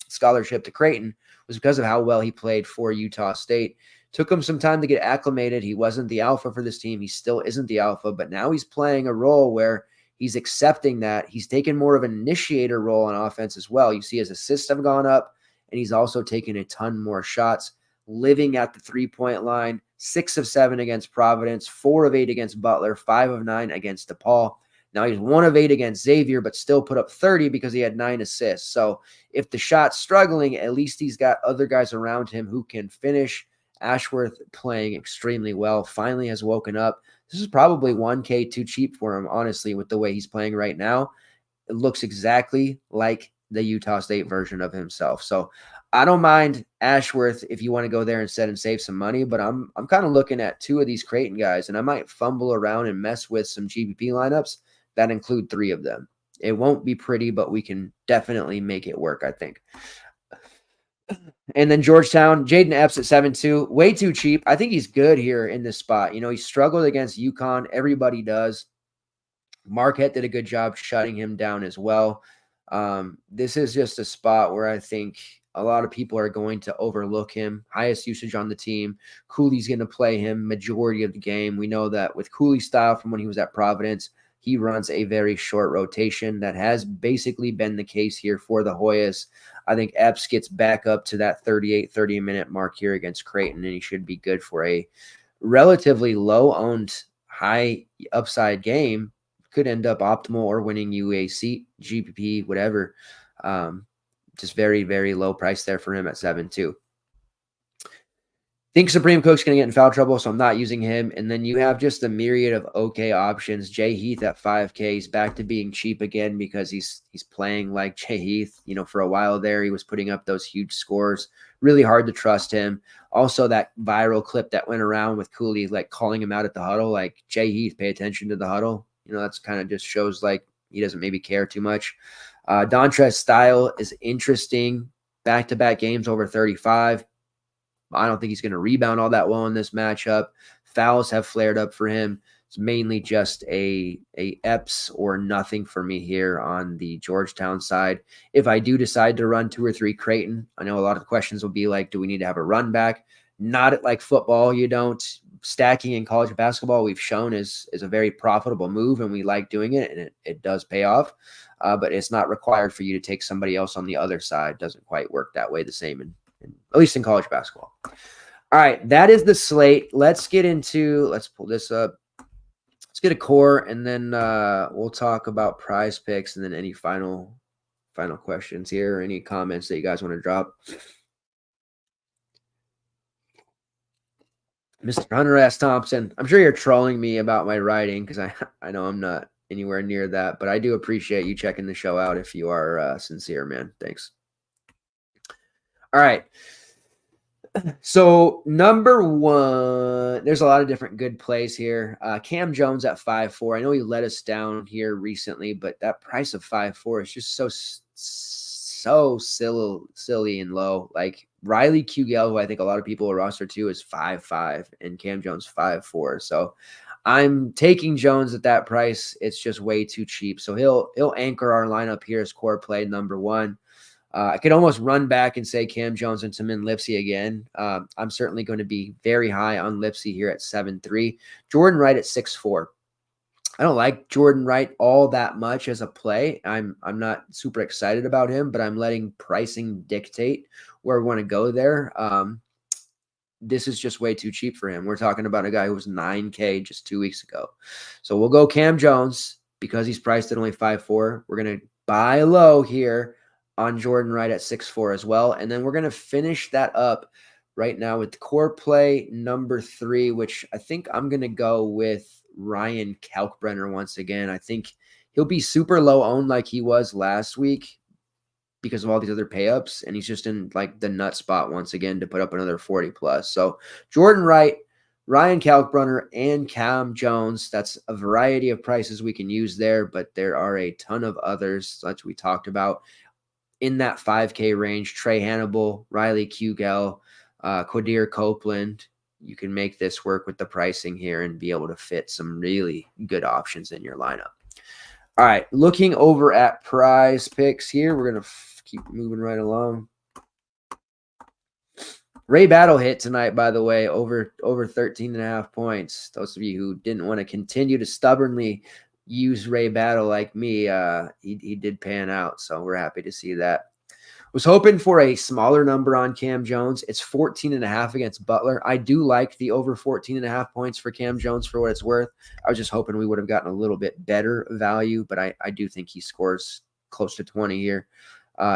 scholarship to Creighton was because of how well he played for Utah State. Took him some time to get acclimated. He wasn't the alpha for this team. He still isn't the alpha, but now he's playing a role where he's accepting that. He's taken more of an initiator role on offense as well. You see his assists have gone up, and he's also taken a ton more shots. Living at the 3-point line, 6 of 7 against Providence, 4 of 8 against Butler, 5 of 9 against DePaul. Now he's 1 of 8 against Xavier, but still put up 30 because he had 9 assists. So if the shot's struggling, at least he's got other guys around him who can finish. Ashworth playing extremely well, finally has woken up. This is probably 1K too cheap for him, honestly, with the way he's playing right now. It looks exactly like the Utah State version of himself. So I don't mind Ashworth if you want to go there instead and save some money, but I'm kind of looking at 2 of these Creighton guys, and I might fumble around and mess with some GPP lineups that include 3 of them. It won't be pretty, but we can definitely make it work, I think. And then Georgetown, Jaden Epps at 7-2, way too cheap. I think he's good here in this spot. He struggled against UConn. Everybody does. Marquette did a good job shutting him down as well. This is just a spot where I think a lot of people are going to overlook him. Highest usage on the team. Cooley's going to play him majority of the game. We know that with Cooley's style from when he was at Providence, he runs a very short rotation. That has basically been the case here for the Hoyas. I think Epps gets back up to that 38, 30-minute mark here against Creighton, and he should be good for a relatively low-owned, high upside game. Could end up optimal or winning you a seat, GPP, whatever. Just very, very low price there for him at 7-2. Think Supreme Cook's going to get in foul trouble, so I'm not using him. And then you have just a myriad of okay options. Jay Heath at 5K. He's back to being cheap again because he's playing like Jay Heath. For a while there, he was putting up those huge scores. Really hard to trust him. Also, that viral clip that went around with Cooley, like calling him out at the huddle, like Jay Heath, pay attention to the huddle. That's kind of just shows like he doesn't maybe care too much. Dontrez's style is interesting. Back-to-back games over 35. I don't think he's going to rebound all that well in this matchup. Fouls have flared up for him. It's mainly just a Epps or nothing for me here on the Georgetown side. If I do decide to run 2 or 3 Creighton, I know a lot of questions will be like, do we need to have a run back? Not like football, you don't. Stacking in college basketball, we've shown is a very profitable move, and we like doing it, and it does pay off. But it's not required for you to take somebody else on the other side. Doesn't quite work that way the same, at least in college basketball. All right, that is the slate. Let's pull this up. Let's get a core, and then we'll talk about PrizePicks, and then any final questions here or any comments that you guys want to drop. Mr. Hunter S. Thompson, I'm sure you're trolling me about my writing because I know I'm not anywhere near that, but I do appreciate you checking the show out if you are sincere, man. Thanks. All right. So number 1, there's a lot of different good plays here. Cam Jones at 5.4. I know he let us down here recently, but that price of 5.4 is just so silly and low. Like Riley Kugel, who I think a lot of people will roster to, is 5.5, and Cam Jones 5.4. So I'm taking Jones at that price. It's just way too cheap. So he'll anchor our lineup here as core play number 1. I could almost run back and say Cam Jones and Tamin Lipsey again. I'm certainly going to be very high on Lipsey here at 7.3. Jordan Wright at 6.4. I don't like Jordan Wright all that much as a play. I'm not super excited about him, but I'm letting pricing dictate where we want to go there. This is just way too cheap for him. We're talking about a guy who was $9K just 2 weeks ago. So we'll go Cam Jones because he's priced at only 5.4. We're going to buy low here on Jordan Wright at 6.4 as well. And then we're going to finish that up right now with core play number 3, which I think I'm going to go with Ryan Kalkbrenner once again. I think he'll be super low owned like he was last week because of all these other pay-ups, and he's just in like the nut spot once again to put up another 40 plus. So Jordan Wright, Ryan Kalkbrenner, and Cam Jones. That's a variety of prices we can use there, but there are a ton of others like we talked about in that 5K range. Trey Hannibal, Riley Kugel, Quadir Copeland. You can make this work with the pricing here and be able to fit some really good options in your lineup. All right, looking over at PrizePicks here, we're going to keep moving right along. Ray Battle hit tonight, by the way, over 13.5 points. Those of you who didn't want to continue to stubbornly use Ray Battle like me, he did pan out, so we're happy to see that. Was hoping for a smaller number on Cam Jones. It's 14.5 against Butler. I do like the over 14.5 points for Cam Jones for what it's worth. I was just hoping we would have gotten a little bit better value, but I do think he scores close to 20 here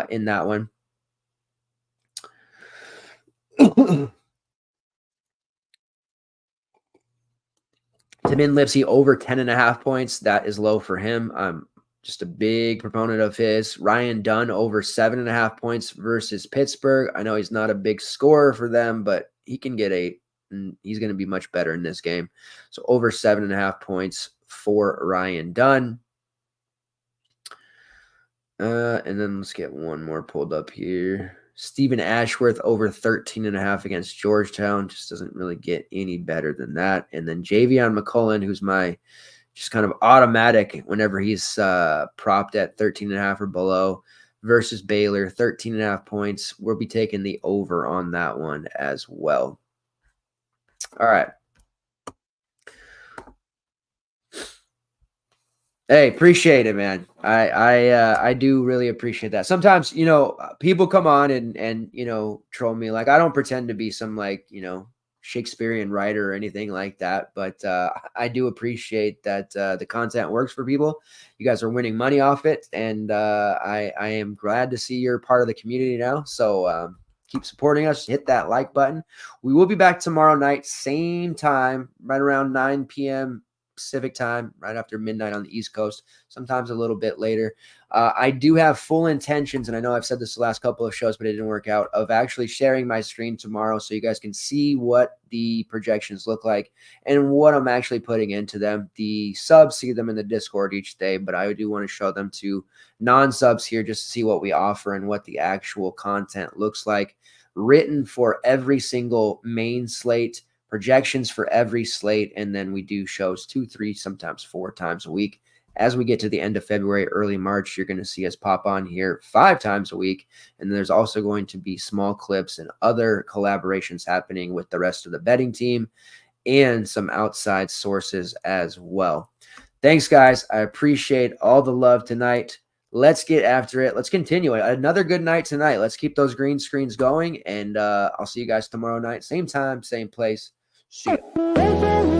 in that one. Tamin Lipsey over 10.5 points. That is low for him. I'm just a big proponent of his. Ryan Dunn over 7.5 points versus Pittsburgh. I know he's not a big scorer for them, but he's going to be much better in this game. So over 7.5 points for Ryan Dunn. And then let's get one more pulled up here. Stephen Ashworth over 13.5 against Georgetown. Just doesn't really get any better than that. And then Javion McCullough, who's my just kind of automatic whenever he's propped at 13.5 or below versus Baylor, 13.5 points. We'll be taking the over on that one as well. All right. Hey, appreciate it, man. I do really appreciate that. Sometimes, people come on and troll me. Like, I don't pretend to be some Shakespearean writer or anything like that, but I do appreciate that the content works for people. You guys are winning money off it, and I am glad to see you're part of the community now. So keep supporting us. Hit that like button. We will be back tomorrow night, same time, right around 9 p.m. Pacific time, right after midnight on the East Coast, sometimes a little bit later. I do have full intentions, and I know I've said this the last couple of shows, but it didn't work out, of actually sharing my screen tomorrow so you guys can see what the projections look like and what I'm actually putting into them. The subs see them in the Discord each day, but I do want to show them to non-subs here just to see what we offer and what the actual content looks like. written for every single main slate, projections for every slate, and then we do shows 2, 3, sometimes 4 times a week. As we get to the end of February, early March, you're going to see us pop on here 5 times a week. And there's also going to be small clips and other collaborations happening with the rest of the betting team and some outside sources as well. Thanks, guys. I appreciate all the love tonight. Let's get after it. Let's continue it. Another good night tonight. Let's keep those green screens going, and I'll see you guys tomorrow night. Same time, same place. See ya.